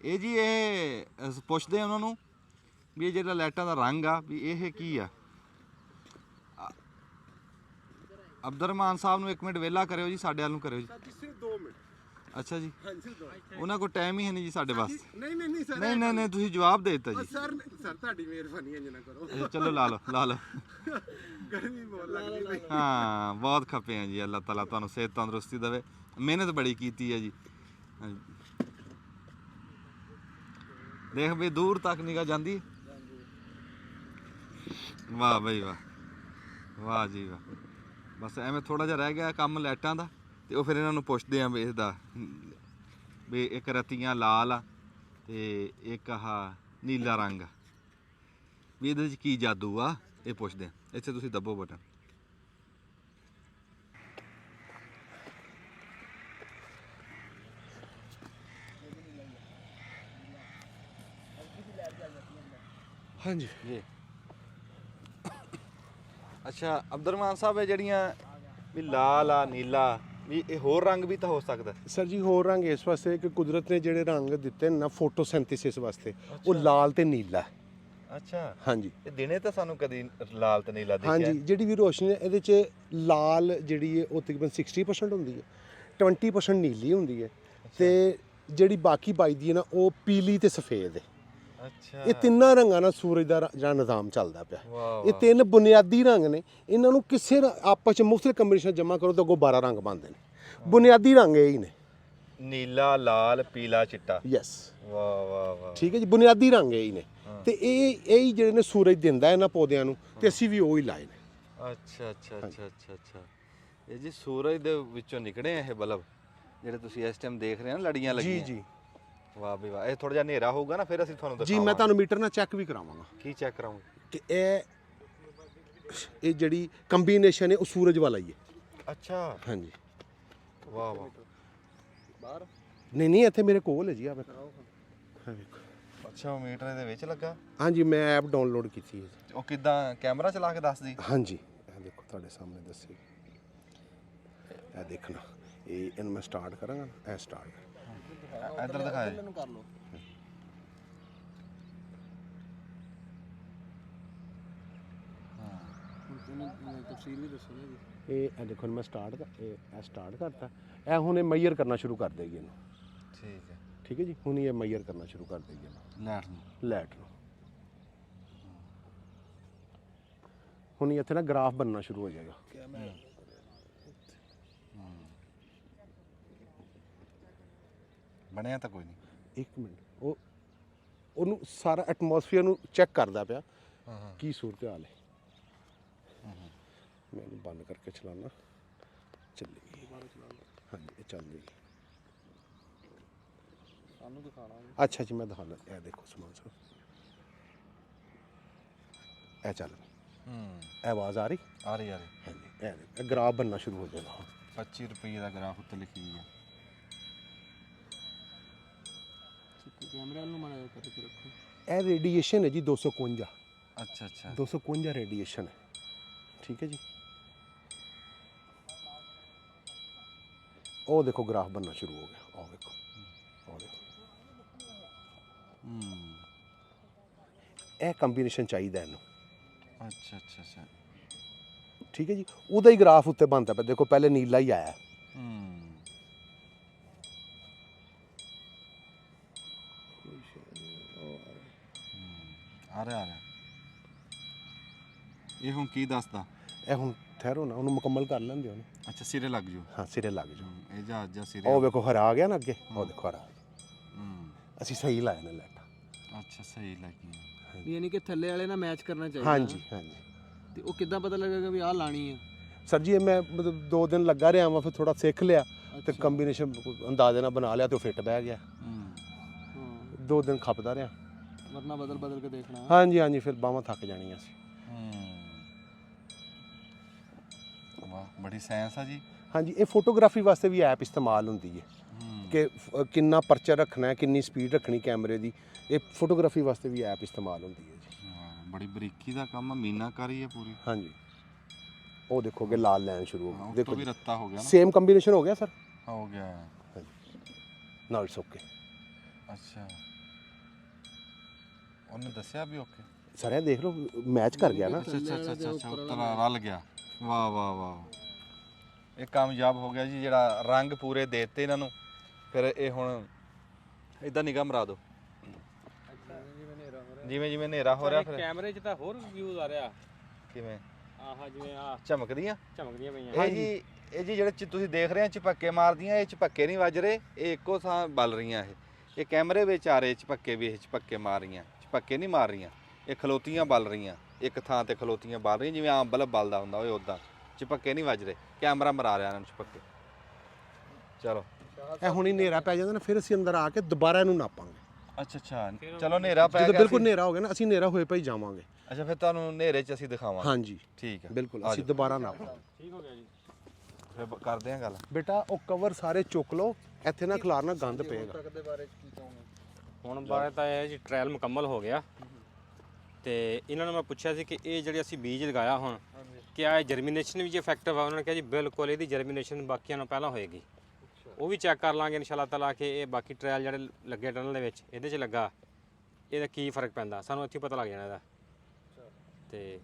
ਇਹ ਜੀ ਇਹ ਪੁੱਛਦੇ ਉਹਨਾਂ ਨੂੰ ਵੀ ਇਹ ਜਿਹੜਾ ਲਾਈਟਾਂ ਦਾ ਰੰਗ ਆ ਵੀ ਇਹ ਕੀ ਆ। ਅਬਦੁਰਰਹਿਮਾਨ ਸਾਹਿਬ ਨੂੰ 1 ਮਿੰਟ ਵਿਹਲਾ ਕਰਿਓ ਜੀ, ਸਾਡੇ ਵੱਲ ਨੂੰ ਕਰਿਓ ਜੀ। ਸਿਰਫ 2 ਮਿੰਟ। ਅੱਛਾ ਜੀ, ਉਹਨਾਂ ਕੋਲ ਟਾਈਮ ਹੀ ਹੈ ਨਹੀਂ ਜੀ ਸਾਡੇ ਵਾਸਤੇ। ਨਹੀਂ ਸਰ, ਨਹੀਂ ਤੁਸੀਂ ਜਵਾਬ ਦੇ ਦਿੱਤਾ ਜੀ। ਸਰ ਤੁਹਾਡੀ ਮਿਹਰਬਾਨੀ ਹੈ, ਨਾ ਕਰੋ। ਅੱਛਾ ਚਲੋ ਲਾ ਲਓ। ਗਰਮੀ ਬਹੁਤ ਲੱਗਦੀ। ਹਾਂ ਬਹੁਤ ਖੱਪੇ ਆ ਜੀ, ਅੱਲਾਹ ਤਾਲਾ ਤੁਹਾਨੂੰ ਸਿਹਤ ਤੰਦਰੁਸਤੀ ਦੇਵੇ, ਮਿਹਨਤ ਬੜੀ ਕੀਤੀ ਹੈ ਜੀ। ਦੇਖ ਵੀ ਦੂਰ ਤੱਕ ਨਿਗਾਹ ਜਾਂਦੀ। ਵਾਹ ਬਈ ਵਾਹ, ਵਾਹ ਜੀ ਵਾਹ। ਬਸ ਐਵੇਂ ਥੋੜਾ ਜਿਹਾ ਰਹਿ ਗਿਆ ਕੰਮ ਲਾਈਟਾਂ ਦਾ, ਤੇ ਉਹ ਫਿਰ ਇਹਨਾਂ ਨੂੰ ਪੁੱਛਦੇ ਆ ਵੀ ਇਹਦਾ ਵੀ ਇੱਕ ਰਤੀਆਂ ਲਾਲ ਆ ਤੇ ਇੱਕ ਆਹ ਨੀਲਾ ਰੰਗ ਆ, ਵੀ ਇਹਦੇ 'ਚ ਕੀ ਜਾਦੂ ਆ, ਇਹ ਪੁੱਛਦੇ ਆ। ਇੱਥੇ ਤੁਸੀਂ ਦੱਬੋ ਬਟਨ। ਹਾਂਜੀ ਜੀ ਅੱਛਾ ਅਬਦੁਰਰਹਿਮਾਨ ਸਾਹਿਬ, ਇਹ ਜਿਹੜੀਆਂ ਵੀ ਲਾਲ ਆ ਨੀਲਾ, ਵੀ ਇਹ ਹੋਰ ਰੰਗ ਵੀ ਤਾਂ ਹੋ ਸਕਦਾ। ਸਰ ਜੀ ਹੋਰ ਰੰਗ ਇਸ ਵਾਸਤੇ ਕਿ ਕੁਦਰਤ ਨੇ ਜਿਹੜੇ ਰੰਗ ਦਿੱਤੇ ਨਾ ਫੋਟੋਸਿੰਥੇਸਿਸ ਵਾਸਤੇ, ਉਹ ਲਾਲ ਤੇ ਨੀਲਾ। ਅੱਛਾ ਹਾਂਜੀ, ਇਹ ਦਿਨੇ ਤਾਂ ਸਾਨੂੰ ਕਦੀ ਲਾਲ ਤੇ ਨੀਲਾ ਦਿਖਿਆ। ਹਾਂਜੀ ਜਿਹੜੀ ਵੀ ਰੋਸ਼ਨੀ ਹੈ ਇਹਦੇ 'ਚ ਲਾਲ ਜਿਹੜੀ ਹੈ ਉਹ ਤਕਰੀਬਨ 60% ਹੁੰਦੀ ਹੈ, 20% ਨੀਲੀ ਹੁੰਦੀ ਹੈ, ਤੇ ਜਿਹੜੀ ਬਾਕੀ ਬਚਦੀ ਹੈ ਨਾ ਉਹ ਪੀਲੀ ਤੇ ਸਫੇਦ ਹੈ। ਅੱਛਾ ਇਹ ਤਿੰਨਾਂ ਰੰਗਾਂ ਨਾਲ ਸੂਰਜ ਦਾ ਜਿਹੜਾ ਨਿਜ਼ਾਮ ਚੱਲਦਾ ਪਿਆ। ਵਾਹ ਇਹ 3 ਬੁਨਿਆਦੀ ਰੰਗ ਨੇ, ਇਹਨਾਂ ਨੂੰ ਕਿਸੇ ਆਪਸ 'ਚ ਮੁਖਤਲਿਫ ਕੰਬੀਨੇਸ਼ਨ ਜਮ੍ਹਾਂ ਕਰੋ ਤਾਂ ਅੱਗੋਂ 12 ਰੰਗ ਬਣਦੇ ਨੇ। ਬੁਨਿਆਦੀ ਰੰਗ ਇਹ ਹੀ ਨੇ, ਨੀਲਾ ਲਾਲ ਪੀਲਾ ਚਿੱਟਾ। ਯੈਸ ਵਾਹ ਵਾਹ ਵਾਹ, ਠੀਕ ਹੈ ਜੀ, ਬੁਨਿਆਦੀ ਰੰਗ ਇਹ ਹੀ ਨੇ। ਤੇ ਇਹ ਹੀ ਜਿਹੜੇ ਨੇ ਸੂਰਜ ਦਿੰਦਾ ਇਹਨਾਂ ਪੌਦਿਆਂ ਨੂੰ, ਤੇ ਅਸੀਂ ਵੀ ਉਹ ਹੀ ਲਾਏ ਨੇ। ਅੱਛਾ ਇਹ ਜੀ ਸੂਰਜ ਦੇ ਵਿੱਚੋਂ ਨਿਕਲੇ ਆ ਇਹ ਬਲਬ ਜਿਹੜੇ ਤੁਸੀਂ ਇਸ ਟਾਈਮ ਦੇਖ ਰਹੇ ਹੋ ਨਾ, ਲੜੀਆਂ ਲੱਗੀਆਂ। ਜੀ ਵਾਹ ਵੀ ਵਾਹ। ਇਹ ਥੋੜਾ ਜਿਹਾ ਹਨੇਰਾ ਹੋਊਗਾ ਨਾ, ਫਿਰ ਅਸੀਂ ਤੁਹਾਨੂੰ ਜੀ ਦਿਖਾਵਾਂਗੇ। ਮੈਂ ਤੁਹਾਨੂੰ ਮੀਟਰ ਨਾਲ ਚੈੱਕ ਵੀ ਕਰਾਵਾਂਗਾ ਕੀ ਚੈੱਕ ਕਰਾਉਂਗੇ ਕਿ ਇਹ ਜਿਹੜੀ ਕੰਬੀਨੇਸ਼ਨ ਹੈ ਉਹ ਸੂਰਜ ਵਾਲਾ ਹੀ ਹੈ। ਅੱਛਾ ਹਾਂਜੀ, ਵਾਹ ਵਾਹ। ਬਾਹਰ ਨਹੀਂ ਇੱਥੇ ਮੇਰੇ ਕੋਲ ਹੈ ਜੀ, ਆ ਵੇਖੋ। ਅੱਛਾ ਉਹ ਮੀਟਰ ਇਹਦੇ ਵਿੱਚ ਲੱਗਾ। ਹਾਂਜੀ ਮੈਂ ਐਪ ਡਾਊਨਲੋਡ ਕੀਤੀ ਹੈ। ਉਹ ਕਿੱਦਾਂ ਕੈਮਰਾ ਚਲਾ ਕੇ ਦੱਸਦੀ? ਹਾਂਜੀ ਇਹ ਦੇਖੋ ਤੁਹਾਡੇ ਸਾਹਮਣੇ ਦੱਸੀ, ਇਹ ਦੇਖਣਾ। ਇਹਨੂੰ ਮੈਂ ਸਟਾਰਟ ਕਰਾਂਗਾ, ਇਹ ਸਟਾਰਟ ਇੱਧਰ ਦਿਖਾਏ। ਇਹਨੂੰ ਕਰ ਲਓ। ਹੁਣ ਤੈਨੂੰ ਤਫਸੀਲ ਵੀ ਦੱਸੋ ਜੀ। ਇਹ ਦੇਖੋ ਮੈਂ ਸਟਾਰਟ ਕਰਤਾ। ਇਹ ਹੁਣ ਇਹ ਮੈਜ਼ਰ ਕਰਨਾ ਸ਼ੁਰੂ ਕਰ ਦੇਗੀ ਇਹਨੂੰ। ਠੀਕ ਹੈ। ਠੀਕ ਹੈ ਜੀ, ਹੁਣ ਇਹ ਮੈਜ਼ਰ ਕਰਨਾ ਸ਼ੁਰੂ ਕਰ ਦੇਗੀ ਇਹਨੂੰ ਲੈਟ ਨੂੰ। ਲੈਟ ਨੂੰ। ਹੁਣ ਇੱਥੇ ਨਾ ਗ੍ਰਾਫ ਬਣਨਾ ਸ਼ੁਰੂ ਹੋ ਜਾਏਗਾ। ਬਣਿਆ ਤਾਂ ਕੋਈ ਨਹੀਂ। 1 ਮਿੰਟ, ਉਹਨੂੰ ਸਾਰਾ ਐਟਮੋਸਫੀਅਰ ਨੂੰ ਚੈੱਕ ਕਰਦਾ ਪਿਆ ਹਾਂ ਕੀ ਸੂਰਤ ਹਾਲ ਹੈ। ਮੈਂ ਇਹਨੂੰ ਬੰਦ ਕਰਕੇ ਚਲਾਉਣਾ। ਚੱਲੀ ਹਾਂਜੀ, ਇਹ ਚੱਲ ਰਹੀ। ਸਾਨੂੰ ਦਿਖਾਣਾ ਅੱਛਾ ਜੀ, ਮੈਂ ਦਿਖਾਉਂਦਾ। ਇਹ ਦੇਖੋ ਸਮਾਨ ਸਰ, ਇਹ ਚੱਲ ਇਹ ਆਵਾਜ਼ ਆ ਰਹੀ। ਆ ਰਹੀ ਹਾਂਜੀ, ਇਹ ਗ੍ਰਾਫ ਬਣਨਾ ਸ਼ੁਰੂ ਹੋ ਜਾਏਗਾ। 25 ਰੁਪਏ ਦਾ ਗ੍ਰਾਫ ਉੱਤੇ ਲਿਖੀ ਹੋਈ ਹੈ। ਕੈਮਰੇ ਨੂੰ ਮਾੜਾ ਕਰਕੇ ਰੱਖੋ। ਇਹ ਰੇਡੀਏਸ਼ਨ ਹੈ ਜੀ 251। ਅੱਛਾ ਅੱਛਾ। 251 ਰੇਡੀਏਸ਼ਨ ਹੈ। ਠੀਕ ਹੈ ਜੀ, ਉਹ ਦੇਖੋ ਗ੍ਰਾਫ ਬਣਨਾ ਸ਼ੁਰੂ ਹੋ ਗਿਆ। ਆਹ ਦੇਖੋ, ਆਹ ਦੇਖੋ। ਇਹ ਕੰਬੀਨੇਸ਼ਨ ਚਾਹੀਦਾ ਇਹਨੂੰ। ਅੱਛਾ ਅੱਛਾ ਅੱਛਾ। ਠੀਕ ਹੈ ਜੀ, ਉਹਦਾ ਹੀ ਗ੍ਰਾਫ ਉੱਤੇ ਬਣਦਾ ਪਿਆ। ਦੇਖੋ ਪਹਿਲੇ ਨੀਲਾ ਹੀ ਆਇਆ। ਆ ਰਿਹਾ ਇਹ ਹੁਣ ਕੀ ਦੱਸਦਾ? ਇਹ ਹੁਣ ਠਹਿਰੋ ਨਾ, ਉਹਨੂੰ ਮੁਕੰਮਲ ਕਰ ਲੈਂਦੇ ਉਹਨੂੰ। ਅੱਛਾ, ਸਿਰੇ ਲੱਗ ਜੂ। ਹਾਂ, ਸਿਰੇ ਲੱਗ ਜਾਓ। ਇਹ ਜਹਾਜ਼ ਜਾਂ ਸਿਰੇ। ਉਹ ਵੇਖੋ ਹਰਾ ਆ ਗਿਆ ਨਾ ਅੱਗੇ। ਉਹ ਦੇਖੋ ਹਰਾ। ਅਸੀਂ ਸਹੀ ਲਾਏ ਨੇ ਲਾਈਟਾਂ। ਅੱਛਾ, ਸਹੀ ਲੱਗੀ। ਵੀ ਯਾਨੀ ਕਿ ਥੱਲੇ ਵਾਲੇ ਨਾਲ ਮੈਚ ਕਰਨਾ ਚਾਹੀਦਾ। ਹਾਂਜੀ ਹਾਂਜੀ। ਤੇ ਉਹ ਕਿੱਦਾਂ ਪਤਾ ਲੱਗੇਗਾ ਵੀ ਆਹ ਲਾਣੀ ਹੈ? ਸਰ ਜੀ, ਇਹ ਮੈਂ ਮਤਲਬ 2 ਦਿਨ ਲੱਗਾ ਰਿਹਾ ਵਾਂ, ਫਿਰ ਥੋੜਾ ਸਿੱਖ ਲਿਆ ਤੇ ਕੰਬੀਨੇਸ਼ਨ ਅੰਦਾਜ਼ੇ ਨਾਲ ਬਣਾ ਲਿਆ ਤੇ ਉਹ ਫਿੱਟ ਬਹਿ ਗਿਆ। ਹਾਂ, 2 ਦਿਨ ਖਪਦਾ ਰਿਹਾ। ਵਰਨਾ ਬਦਲ ਕੇ ਦੇਖਣਾ। ਹਾਂਜੀ ਹਾਂਜੀ, ਫਿਰ ਬਾਹਾਂ ਥੱਕ ਜਾਣੀਆਂ ਸੀ। ਵਾਹ, ਬੜੀ ਸਾਇੰਸ ਆ ਜੀ। ਹਾਂਜੀ, ਇਹ ਫੋਟੋਗ੍ਰਾਫੀ ਵਾਸਤੇ ਵੀ ਐਪ ਇਸਤੇਮਾਲ ਹੁੰਦੀ ਹੈ ਕਿ ਕਿੰਨਾ ਪਰਚਰ ਰੱਖਣਾ ਹੈ, ਕਿੰਨੀ ਸਪੀਡ ਰੱਖਣੀ ਕੈਮਰੇ ਦੀ। ਇਹ ਫੋਟੋਗ੍ਰਾਫੀ ਵਾਸਤੇ ਵੀ ਐਪ ਇਸਤੇਮਾਲ ਹੁੰਦੀ ਹੈ ਜੀ। ਬੜੀ ਬਰੀਕੀ ਦਾ ਕੰਮ ਆ, ਮੀਨਾਕਾਰੀ ਹੈ ਪੂਰੀ। ਹਾਂਜੀ, ਉਹ ਦੇਖੋ ਕਿ ਲਾਲ ਲੈਣ ਸ਼ੁਰੂ ਹੋ ਗਈ। ਦੇਖੋ ਵੀ ਰੱਤਾ ਹੋ ਗਿਆ ਨਾ। ਸੇਮ ਕੰਬੀਨੇਸ਼ਨ ਹੋ ਗਿਆ ਸਰ। ਹੋ ਗਿਆ। ਹਾਂਜੀ, ਨਾਲ ਸੁੱਕੇ। ਅੱਛਾ, ਉਹਨੇ ਦੱਸਿਆ ਵੀ ਓਕੇ। ਸਰ ਇਹ ਦੇਖ ਲਓ, ਮੈਚ ਕਰ ਗਿਆ ਨਾ। ਅੱਛਾ ਅੱਛਾ ਅੱਛਾ ਅੱਛਾ, ਉੱਤਰਾ ਰਲ ਗਿਆ। ਵਾਹ ਵਾਹ ਵਾਹ, ਇਹ ਕਾਮਯਾਬ ਹੋ ਗਿਆ ਜੀ। ਜਿਹੜਾ ਰੰਗ ਪੂਰੇ ਦੇ ਦਿੱਤੇ ਇਹਨਾਂ ਨੂੰ, ਫਿਰ ਇਹ ਹੁਣ ਇਦਾਂ ਨਿਗਾਹ ਮਰਾ ਦਿਓ। ਜਿਵੇਂ ਜਿਵੇਂ ਹਨੇਰਾ ਹੋ ਰਿਹਾ ਫਿਰ ਕੈਮਰੇ 'ਚ ਤਾਂ ਹੋਰ ਵਿਊਜ਼ ਆ ਰਿਹਾ। ਕਿਵੇਂ? ਆਹ ਜਿਵੇਂ ਆ ਝਮਕਦੀਆਂ ਝਮਕਦੀਆਂ ਪਈਆਂ। ਇਹ ਜੀ ਜਿਹੜੇ ਤੁਸੀਂ ਦੇਖ ਰਹੇ ਆ ਝਪੱਕੇ ਮਾਰਦੀਆਂ, ਇਹ ਝਪੱਕੇ ਨਹੀਂ ਵੱਜ ਰਹੇ, ਇਹ ਇੱਕੋ ਥਾਂ ਬਲ ਰਹੀਆਂ। ਇਹ ਕੈਮਰੇ ਵਿੱਚ ਆ ਰਹੇ ਝਪੱਕੇ ਵੀ, ਇਹ ਝਪੱਕੇ ਮਾਰ ਰਹੀਆਂ। ਝਪੱਕੇ ਨਹੀਂ ਮਾਰ ਰਹੀਆਂ, ਇਹ ਖਲੋਤੀਆਂ ਬਲ ਰਹੀਆਂ। ਇੱਕ ਥਾਂ ਤੇ ਖਲੋਤੀਆਂ ਬਲ ਰਹੀਆਂ, ਜਿਵੇਂ ਆਮ ਬਲਬ ਬਲਦਾ ਹੁੰਦਾ ਹੋਏ ਉਦਾਂ। ਝਪੱਕੇ ਨਹੀਂ ਵੱਜ ਰਹੇ, ਕੈਮਰਾ ਮਰਾ ਰਿਹਾ ਇਹਨਾਂ ਨੂੰ ਝਪੱਕੇ। ਚਲੋ, ਇਹ ਹੁਣ ਹੀ ਹਨੇਰਾ ਪੈ ਜਾਂਦਾ ਨਾ, ਫਿਰ ਅਸੀਂ ਅੰਦਰ ਆ ਕੇ ਦੁਬਾਰਾ ਇਹਨੂੰ ਨਾਪਾਂਗੇ। ਅੱਛਾ ਅੱਛਾ, ਚਲੋ ਹਨੇਰਾ ਪੈ ਜਦੋਂ ਗਿਆ। ਬਿਲਕੁਲ ਹਨੇਰਾ ਹੋ ਗਿਆ ਨਾ, ਅਸੀਂ ਹਨੇਰਾ ਹੋਏ ਪਈ ਜਾਵਾਂਗੇ। ਅੱਛਾ, ਫਿਰ ਤੁਹਾਨੂੰ ਹਨੇਰੇ 'ਚ ਅਸੀਂ ਦਿਖਾਵਾਂਗੇ। ਹਾਂਜੀ ਠੀਕ ਹੈ, ਬਿਲਕੁਲ, ਅਸੀਂ ਦੁਬਾਰਾ ਨਾਪਾਂਗੇ। ਠੀਕ ਹੋ ਗਿਆ ਜੀ। ਫਿਰ ਕਰਦੇ ਹਾਂ ਗੱਲ। ਬੇਟਾ ਉਹ ਕਵਰ ਸਾਰੇ ਚੁੱਕ ਲਓ, ਇੱਥੇ ਨਾ ਖਿਲਾਰਨਾ, ਗੰਦ ਪਏਗਾ। ਦੇ ਬਾਰੇ ਕੀ ਕਹੋਗੇ? ਹੁਣ ਬਾਰੇ ਤਾਂ ਇਹ ਜੀ ਟ੍ਰਾਇਲ ਮੁਕੰਮਲ ਹੋ ਗਿਆ ਤੇ ਇਹਨਾਂ ਨੂੰ ਮੈਂ ਪੁੱਛਿਆ ਸੀ ਕਿ ਇਹ ਜਿਹੜੇ ਅਸੀਂ ਬੀਜ ਲਗਾਇਆ ਹੁਣ, ਕਿਆ ਇਹ ਜਰਮੀਨੇਸ਼ਨ ਵਿੱਚ ਇਫੈਕਟਿਵ ਆ? ਉਹਨਾਂ ਨੇ ਕਿਹਾ ਜੀ ਬਿਲਕੁਲ, ਇਹਦੀ ਜਰਮੀਨੇਸ਼ਨ ਬਾਕੀਆਂ ਨਾਲੋਂ ਪਹਿਲਾਂ ਹੋਏਗੀ। ਉਹ ਵੀ ਚੈੱਕ ਕਰ ਲਾਂਗੇ ਇਨਸ਼ਾਅੱਲਾ ਤਾਲਾ ਕਿ ਇਹ ਬਾਕੀ ਟ੍ਰਾਇਲ ਜਿਹੜੇ ਲੱਗੇ ਟਨਲ ਦੇ ਵਿੱਚ, ਇਹਦੇ 'ਚ ਲੱਗਾ, ਇਹਦਾ ਕੀ ਫ਼ਰਕ ਪੈਂਦਾ, ਸਾਨੂੰ ਇੱਥੇ ਪਤਾ ਲੱਗ ਜਾਣਾ ਇਹਦਾ। ਤੇ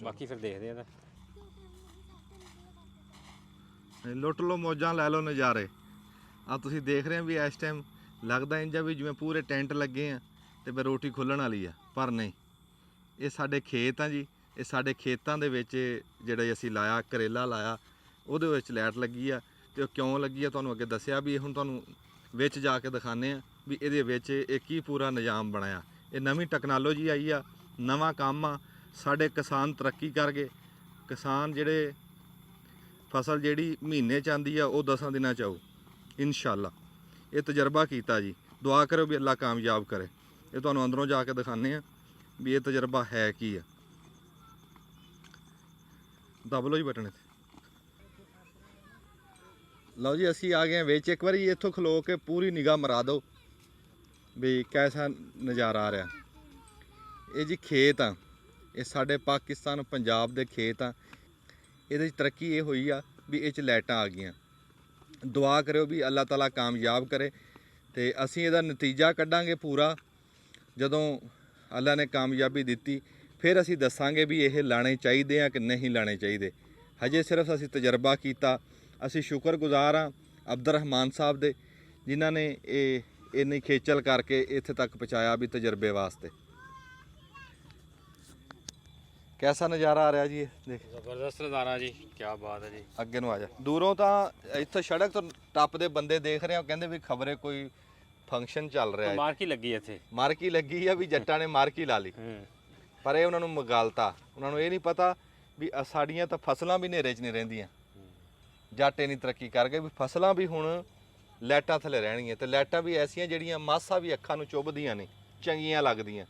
ਬਾਕੀ ਫਿਰ ਦੇਖਦੇ ਆ ਇਹਦਾ। ਲੁੱਟ ਲਓ, ਮੌਜਾਂ ਲੈ ਲਓ, ਨਜ਼ਾਰੇ। ਆ ਤੁਸੀਂ ਦੇਖ ਰਹੇ ਹੋ ਵੀ ਇਸ ਟਾਈਮ ਲੱਗਦਾ ਇੰਜ ਵੀ ਜਿਵੇਂ ਪੂਰੇ ਟੈਂਟ ਲੱਗੇ ਆ ਤੇ ਫਿਰ ਰੋਟੀ ਖੁੱਲਣ ਵਾਲੀ ਆ, ਪਰ ਨਹੀਂ। ਇਹ ਸਾਡੇ ਖੇਤ ਆ ਜੀ। ਇਹ ਸਾਡੇ ਖੇਤਾਂ ਦੇ ਵਿੱਚ ਜਿਹੜਾ ਅਸੀਂ ਲਾਇਆ, ਕਰੇਲਾ ਲਾਇਆ, ਉਹਦੇ ਵਿੱਚ ਲਾਈਟ ਲੱਗੀ ਆ। ਤੇ ਉਹ ਕਿਉਂ ਲੱਗੀ ਆ ਤੁਹਾਨੂੰ ਅੱਗੇ ਦੱਸਿਆ ਵੀ। ਹੁਣ ਤੁਹਾਨੂੰ ਵਿੱਚ ਜਾ ਕੇ ਦਿਖਾਉਂਦੇ ਆ ਵੀ ਇਹਦੇ ਵਿੱਚ ਇਹ ਕੀ ਪੂਰਾ ਨਿਜ਼ਾਮ ਬਣਾਇਆ। ਇਹ ਨਵੀਂ ਟੈਕਨੋਲੋਜੀ ਆਈ ਆ, ਨਵਾਂ ਕੰਮ ਆ। ਸਾਡੇ ਕਿਸਾਨ ਤਰੱਕੀ ਕਰ ਗਏ। ਕਿਸਾਨ ਜਿਹੜੇ ਫਸਲ ਜਿਹੜੀ ਮਹੀਨੇ 'ਚ ਆਉਂਦੀ ਆ, ਉਹ 10 ਦਿਨਾਂ 'ਚ ਆਊ ਇਨਸ਼ਾਅੱਲਾ। ਇਹ ਤਜਰਬਾ ਕੀਤਾ ਜੀ। ਦੁਆ ਕਰੋ ਵੀ ਅੱਲਾ ਕਾਮਯਾਬ ਕਰੇ। ਇਹ ਤੁਹਾਨੂੰ ਅੰਦਰੋਂ ਜਾ ਕੇ ਦਿਖਾਉਂਦੇ ਆ ਵੀ ਇਹ ਤਜਰਬਾ ਹੈ ਕੀ ਆ। ਦਬ ਲਓ ਜੀ ਬਟਨ ਇੱਥੇ। ਲਓ ਜੀ, ਅਸੀਂ ਆ ਗਏ ਹਾਂ ਵਿੱਚ। ਇੱਕ ਵਾਰੀ ਇੱਥੋਂ ਖਲੋ ਕੇ ਪੂਰੀ ਨਿਗਾਹ ਮਰਾ ਦਿਓ ਵੀ ਕੈਸਾ ਨਜ਼ਾਰਾ ਆ ਰਿਹਾ। ਇਹ ਜੀ ਖੇਤ ਆ, ਇਹ ਸਾਡੇ ਪਾਕਿਸਤਾਨ ਪੰਜਾਬ ਦੇ ਖੇਤ ਆ। ਇਹਦੇ 'ਚ ਤਰੱਕੀ ਇਹ ਹੋਈ ਆ ਵੀ ਇਹ 'ਚ ਲਾਈਟਾਂ ਆ ਗਈਆਂ। ਦੁਆ ਕਰਿਓ ਵੀ ਅੱਲਾਹ ਤਾਲਾ ਕਾਮਯਾਬ ਕਰੇ ਤੇ ਅਸੀਂ ਇਹਦਾ ਨਤੀਜਾ ਕੱਢਾਂਗੇ ਪੂਰਾ। ਜਦੋਂ ਅੱਲਾ ਨੇ ਕਾਮਯਾਬੀ ਦਿੱਤੀ ਫਿਰ ਅਸੀਂ ਦੱਸਾਂਗੇ ਵੀ ਇਹ ਲਾਣੇ ਚਾਹੀਦੇ ਆ ਕਿ ਨਹੀਂ ਲਾਣੇ ਚਾਹੀਦੇ। ਹਜੇ ਸਿਰਫ ਅਸੀਂ ਤਜਰਬਾ ਕੀਤਾ। ਅਸੀਂ ਸ਼ੁਕਰਗੁਜ਼ਾਰ ਹਾਂ ਅਬਦੁਰ ਰਹਿਮਾਨ ਸਾਹਿਬ ਦੇ, ਜਿਨ੍ਹਾਂ ਨੇ ਇਹ ਇੰਨੀ ਖੇਚਲ ਕਰਕੇ ਇੱਥੇ ਤੱਕ ਪਹੁੰਚਾਇਆ ਵੀ ਤਜਰਬੇ ਵਾਸਤੇ। ਕੈਸਾ ਨਜ਼ਾਰਾ ਆ ਰਿਹਾ ਜੀ ਇਹ ਦੇਖ, ਜ਼ਬਰਦਸਤ ਨਜ਼ਾਰਾ ਜੀ, ਕੀ ਬਾਤ ਹੈ ਜੀ। ਅੱਗੇ ਨੂੰ ਆ ਜਾ। ਦੂਰੋਂ ਤਾਂ ਇੱਥੋਂ ਸੜਕ ਤੋਂ ਟੱਪਦੇ ਬੰਦੇ ਦੇਖ ਰਹੇ ਆ, ਕਹਿੰਦੇ ਵੀ ਖਬਰੇ ਕੋਈ ਫੰਕਸ਼ਨ ਚੱਲ ਰਿਹਾ ਹੈ, ਮਾਰਕੀ ਲੱਗੀ ਇੱਥੇ, ਮਾਰਕੀ ਲੱਗੀ ਆ ਵੀ ਜੱਟਾਂ ਨੇ ਮਾਰਕੀ ਲਾ ਲਈ। ਪਰ ਇਹ ਉਹਨਾਂ ਨੂੰ ਮਗਾਲਤਾ, ਉਹਨਾਂ ਨੂੰ ਇਹ ਨਹੀਂ ਪਤਾ ਵੀ ਸਾਡੀਆਂ ਤਾਂ ਫਸਲਾਂ ਵੀ ਹਨੇਰੇ 'ਚ ਨਹੀਂ ਰਹਿੰਦੀਆਂ। ਜੱਟ ਇੰਨੀ ਤਰੱਕੀ ਕਰ ਗਏ ਵੀ ਫਸਲਾਂ ਵੀ ਹੁਣ ਲਾਈਟਾਂ ਥੱਲੇ ਰਹਿਣਗੀਆਂ, ਤੇ ਲਾਈਟਾਂ ਵੀ ਐਸੀਆਂ ਜਿਹੜੀਆਂ ਮਾਸਾ ਵੀ ਅੱਖਾਂ ਨੂੰ ਚੁੱਭਦੀਆਂ ਨਹੀਂ, ਚੰਗੀਆਂ ਲੱਗਦੀਆਂ।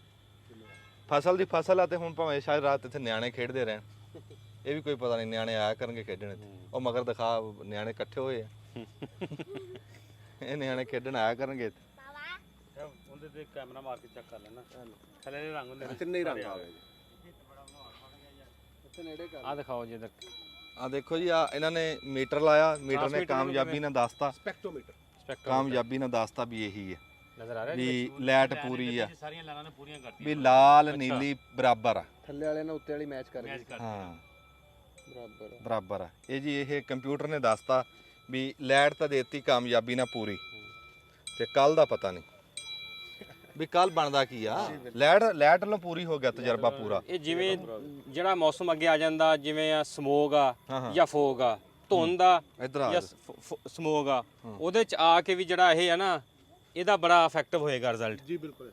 ਫਸਲ ਦੀ ਫਸਲ ਆ, ਤੇ ਹੁਣ ਭਾਵੇਂ ਸ਼ਾਇਦ ਰਾਤ ਇੱਥੇ ਨਿਆਣੇ ਖੇਡਦੇ ਰਹਿਣ, ਇਹ ਵੀ ਕੋਈ ਪਤਾ ਨਹੀਂ, ਨਿਆਣੇ ਆਇਆ ਕਰਨਗੇ ਖੇਡਣ ਇੱਥੇ। ਉਹ ਮਗਰ ਦਿਖਾ ਨਿਆਣੇ ਇਕੱਠੇ ਹੋਏ ਆ, ਇਹ ਨਿਆਣੇ ਖੇਡਣ ਆਇਆ ਕਰਨਗੇ ਇੱਥੇ। ਉਹਦੇ ਤੇ ਕੈਮਰਾ ਮਾਰ ਕੇ ਚੈੱਕ ਕਰ ਲੈਣਾ, ਥੱਲੇ ਦੇ ਰੰਗ ਹੁੰਦੇ ਨੇ, ਤਿੰਨੇ ਹੀ ਰੰਗ ਆ ਗਏ ਜੀ। ਇੱਥੇ ਨੇੜੇ ਕਰ ਆ ਦਿਖਾਓ ਜੀ ਇੱਧਰ, ਆ ਦੇਖੋ ਜੀ, ਆ ਇਹਨਾਂ ਨੇ ਮੀਟਰ ਲਾਇਆ, ਮੀਟਰ ਨੇ ਕਾਮਯਾਬੀ ਨਾਲ ਦੱਸਤਾ, ਸਪੈਕਟੋਮੀਟਰ ਕਾਮਯਾਬੀ ਨਾਲ ਦੱਸਤਾ ਵੀ ਇਹੀ ਹੈ, ਨਜ਼ਰ ਆ ਰਿਹਾ ਵੀ ਲਾਈਟ ਪੂਰੀ ਆ, ਸਾਰੀਆਂ ਲਾਈਨਾਂ ਨੇ ਪੂਰੀਆਂ ਕਰਤੀਆਂ, ਵੀ ਲਾਲ ਨੀਲੀ ਬਰਾਬਰ ਆ। ਥੱਲੇ ਵਾਲੇ ਨਾਲ ਉੱਤੇ ਵਾਲੀ ਮੈਚ ਕਰ ਮੈਚ ਕਰ ਹਾਂ ਬਰਾਬਰ ਬਰਾਬਰ ਆ ਇਹ ਜੀ। ਇਹ ਕੰਪਿਊਟਰ ਨੇ ਦੱਸਤਾ ਵੀ ਲਾਈਟ ਤਾਂ ਦੇਤੀ ਕਾਮਯਾਬੀ ਨਾਲ ਪੂਰੀ, ਤੇ ਕੱਲ ਦਾ ਪਤਾ ਨਹੀਂ ਵੀ ਕੱਲ ਬਣਦਾ ਕੀ ਆ। ਲਾਈਟ ਨਾਲ ਪੂਰੀ ਹੋ ਗਿਆ, ਤਜਰਬਾ ਪੂਰਾ। ਇਹ ਜਿਵੇਂ ਜਿਹੜਾ ਮੌਸਮ ਅੱਗੇ ਆ ਜਾਂਦਾ, ਜਿਵੇਂ ਆ ਸਮੋਗ ਆ ਜਾਂ ਫੋਗ ਆ, ਧੁੰਦ ਆ ਇੱਧਰ ਆ ਜਾਂ ਸਮੋਗ ਆ, ਉਹਦੇ ਚ ਆ ਕੇ ਵੀ ਜਿਹੜਾ ਇਹ ਆ ਨਾ, ਇਹਦਾ ਬੜਾ ਇਫੈਕਟਿਵ ਹੋਏਗਾ ਰਿਜ਼ਲਟ ਜੀ ਬਿਲਕੁਲ।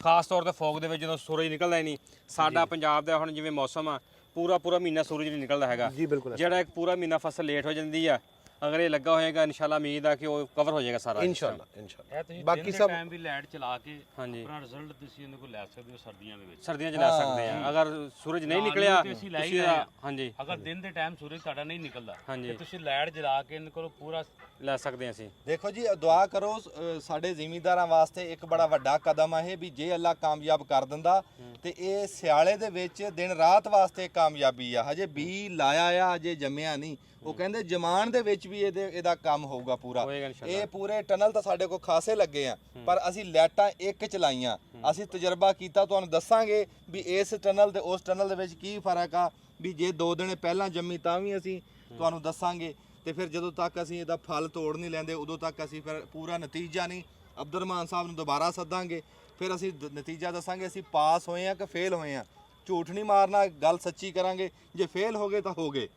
ਖਾਸ ਤੌਰ ਤੇ ਫੋਗ ਦੇ ਵਿੱਚ ਜਦੋਂ ਸੂਰਜ ਨਿਕਲਦਾ ਹੀ ਨਹੀਂ। ਸਾਡਾ ਪੰਜਾਬ ਦਾ ਹੁਣ ਜਿਵੇਂ ਮੌਸਮ ਆ, ਪੂਰਾ ਮਹੀਨਾ ਸੂਰਜ ਨਹੀਂ ਨਿਕਲਦਾ ਹੈਗਾ। ਜੀ ਬਿਲਕੁਲ। ਜਿਹੜਾ ਇੱਕ ਪੂਰਾ ਮਹੀਨਾ ਫਸਲ ਲੇਟ ਹੋ ਜਾਂਦੀ ਆ, ਅਗਰ ਇਹ ਲੱਗਾ ਹੋਏਗਾ ਇਨਸ਼ਾਅੱਲਾ ਉਮੀਦ ਆ ਕਿ ਉਹ ਕਵਰ ਹੋ ਜਾਏਗਾ ਸਾਰਾ। ਇਨਸ਼ਾਅੱਲਾ ਇਹ ਤੁਸੀਂ ਬਾਕੀ ਸਭ ਟਾਈਮ ਵੀ ਲਾਈਟ ਚਲਾ ਕੇ ਹਾਂਜੀ, ਆਪਣਾ ਰਿਜ਼ਲਟ ਤੁਸੀਂ ਇਹਦੇ ਕੋਲ ਲੈ ਸਕਦੇ ਹੋ ਸਰਦੀਆਂ ਦੇ ਵਿੱਚ। ਸਰਦੀਆਂ 'ਚ ਲੈ ਸਕਦੇ ਆ। ਅਗਰ ਸੂਰਜ ਨਹੀਂ ਨਿਕਲਿਆ ਤੇ ਅਸੀਂ ਲੈ ਹੀ ਤੁਸੀਂ ਰਹੇ ਹਾਂ। ਹਾਂਜੀ ਅਗਰ ਦਿਨ ਦੇ ਟਾਈਮ ਸੂਰਜ ਤੁਹਾਡਾ ਨਹੀਂ ਨਿਕਲਦਾ ਹਾਂਜੀ ਤੇ ਤੁਸੀਂ ਲਾਈਟ ਜਲਾ ਕੇ ਇਹਨਾਂ ਕੋਲ ਪੂਰਾ ਲੈ ਸਕਦੇ ਆ ਅਸੀਂ। ਦੇਖੋ ਜੀ, ਦੁਆ ਕਰੋ ਸਾਡੇ ਜ਼ਿਮੀਂਦਾਰਾਂ ਵਾਸਤੇ ਇੱਕ ਬੜਾ ਵੱਡਾ ਕਦਮ ਆ ਇਹ, ਵੀ ਜੇ ਅੱਲਾ ਕਾਮਯਾਬ ਕਰ ਦਿੰਦਾ ਤੇ ਇਹ ਸਿਆਲੇ ਦੇ ਵਿੱਚ ਦਿਨ ਰਾਤ ਵਾਸਤੇ ਕਾਮਯਾਬੀ ਆ। ਹਜੇ ਬੀ ਲਾਇਆ ਆ, ਹਜੇ ਜੰਮਿਆ ਨਹੀਂ। ਉਹ ਕਹਿੰਦੇ ਜਮਾਨ ਦੇ ਵਿੱਚ ਵੀ ਇਹਦਾ ਕੰਮ ਹੋਊਗਾ ਪੂਰਾ। ਹੋਏਗਾ ਇਨਸ਼ਾਅੱਲਾ। ਇਹ ਪੂਰੇ ਟਨਲ ਤਾਂ ਸਾਡੇ ਕੋਲ ਖਾਸੇ ਲੱਗੇ ਆ, ਪਰ ਅਸੀਂ ਲਾਈਟਾਂ ਇੱਕ ਚਲਾਈਆਂ। ਅਸੀਂ ਤਜਰਬਾ ਕੀਤਾ, ਤੁਹਾਨੂੰ ਦੱਸਾਂਗੇ ਵੀ ਇਸ ਟਨਲ ਤੇ ਉਸ ਟਨਲ ਦੇ ਵਿੱਚ ਕੀ ਫਰਕ ਆ। ਵੀ ਜੇ 2 ਦਿਨ ਪਹਿਲਾਂ ਜੰਮੀ ਤਾਂ ਵੀ ਅਸੀਂ ਤੁਹਾਨੂੰ ਦੱਸਾਂਗੇ, ਤੇ ਫਿਰ ਜਦੋਂ ਤੱਕ ਅਸੀਂ ਇਹਦਾ ਫਲ ਤੋੜ ਨਹੀਂ ਲੈਂਦੇ ਉਦੋਂ ਤੱਕ ਅਸੀਂ ਫਿਰ ਪੂਰਾ ਨਤੀਜਾ ਨਹੀਂ। ਅਬਦੁਰ ਰਹਿਮਾਨ ਸਾਹਿਬ ਨੂੰ ਦੁਬਾਰਾ ਸੱਦਾਂਗੇ, ਫਿਰ ਅਸੀਂ ਨਤੀਜਾ ਦੱਸਾਂਗੇ ਅਸੀਂ ਪਾਸ ਹੋਏ ਆ ਕਿ ਫੇਲ ਹੋਏ ਆ। ਝੂਠ ਨਹੀਂ ਮਾਰਨਾ, ਗੱਲ ਸੱਚੀ ਕਰਾਂਗੇ। ਜੇ ਫੇਲ ਹੋ ਗਏ ਤਾਂ ਹੋ ਗਏ,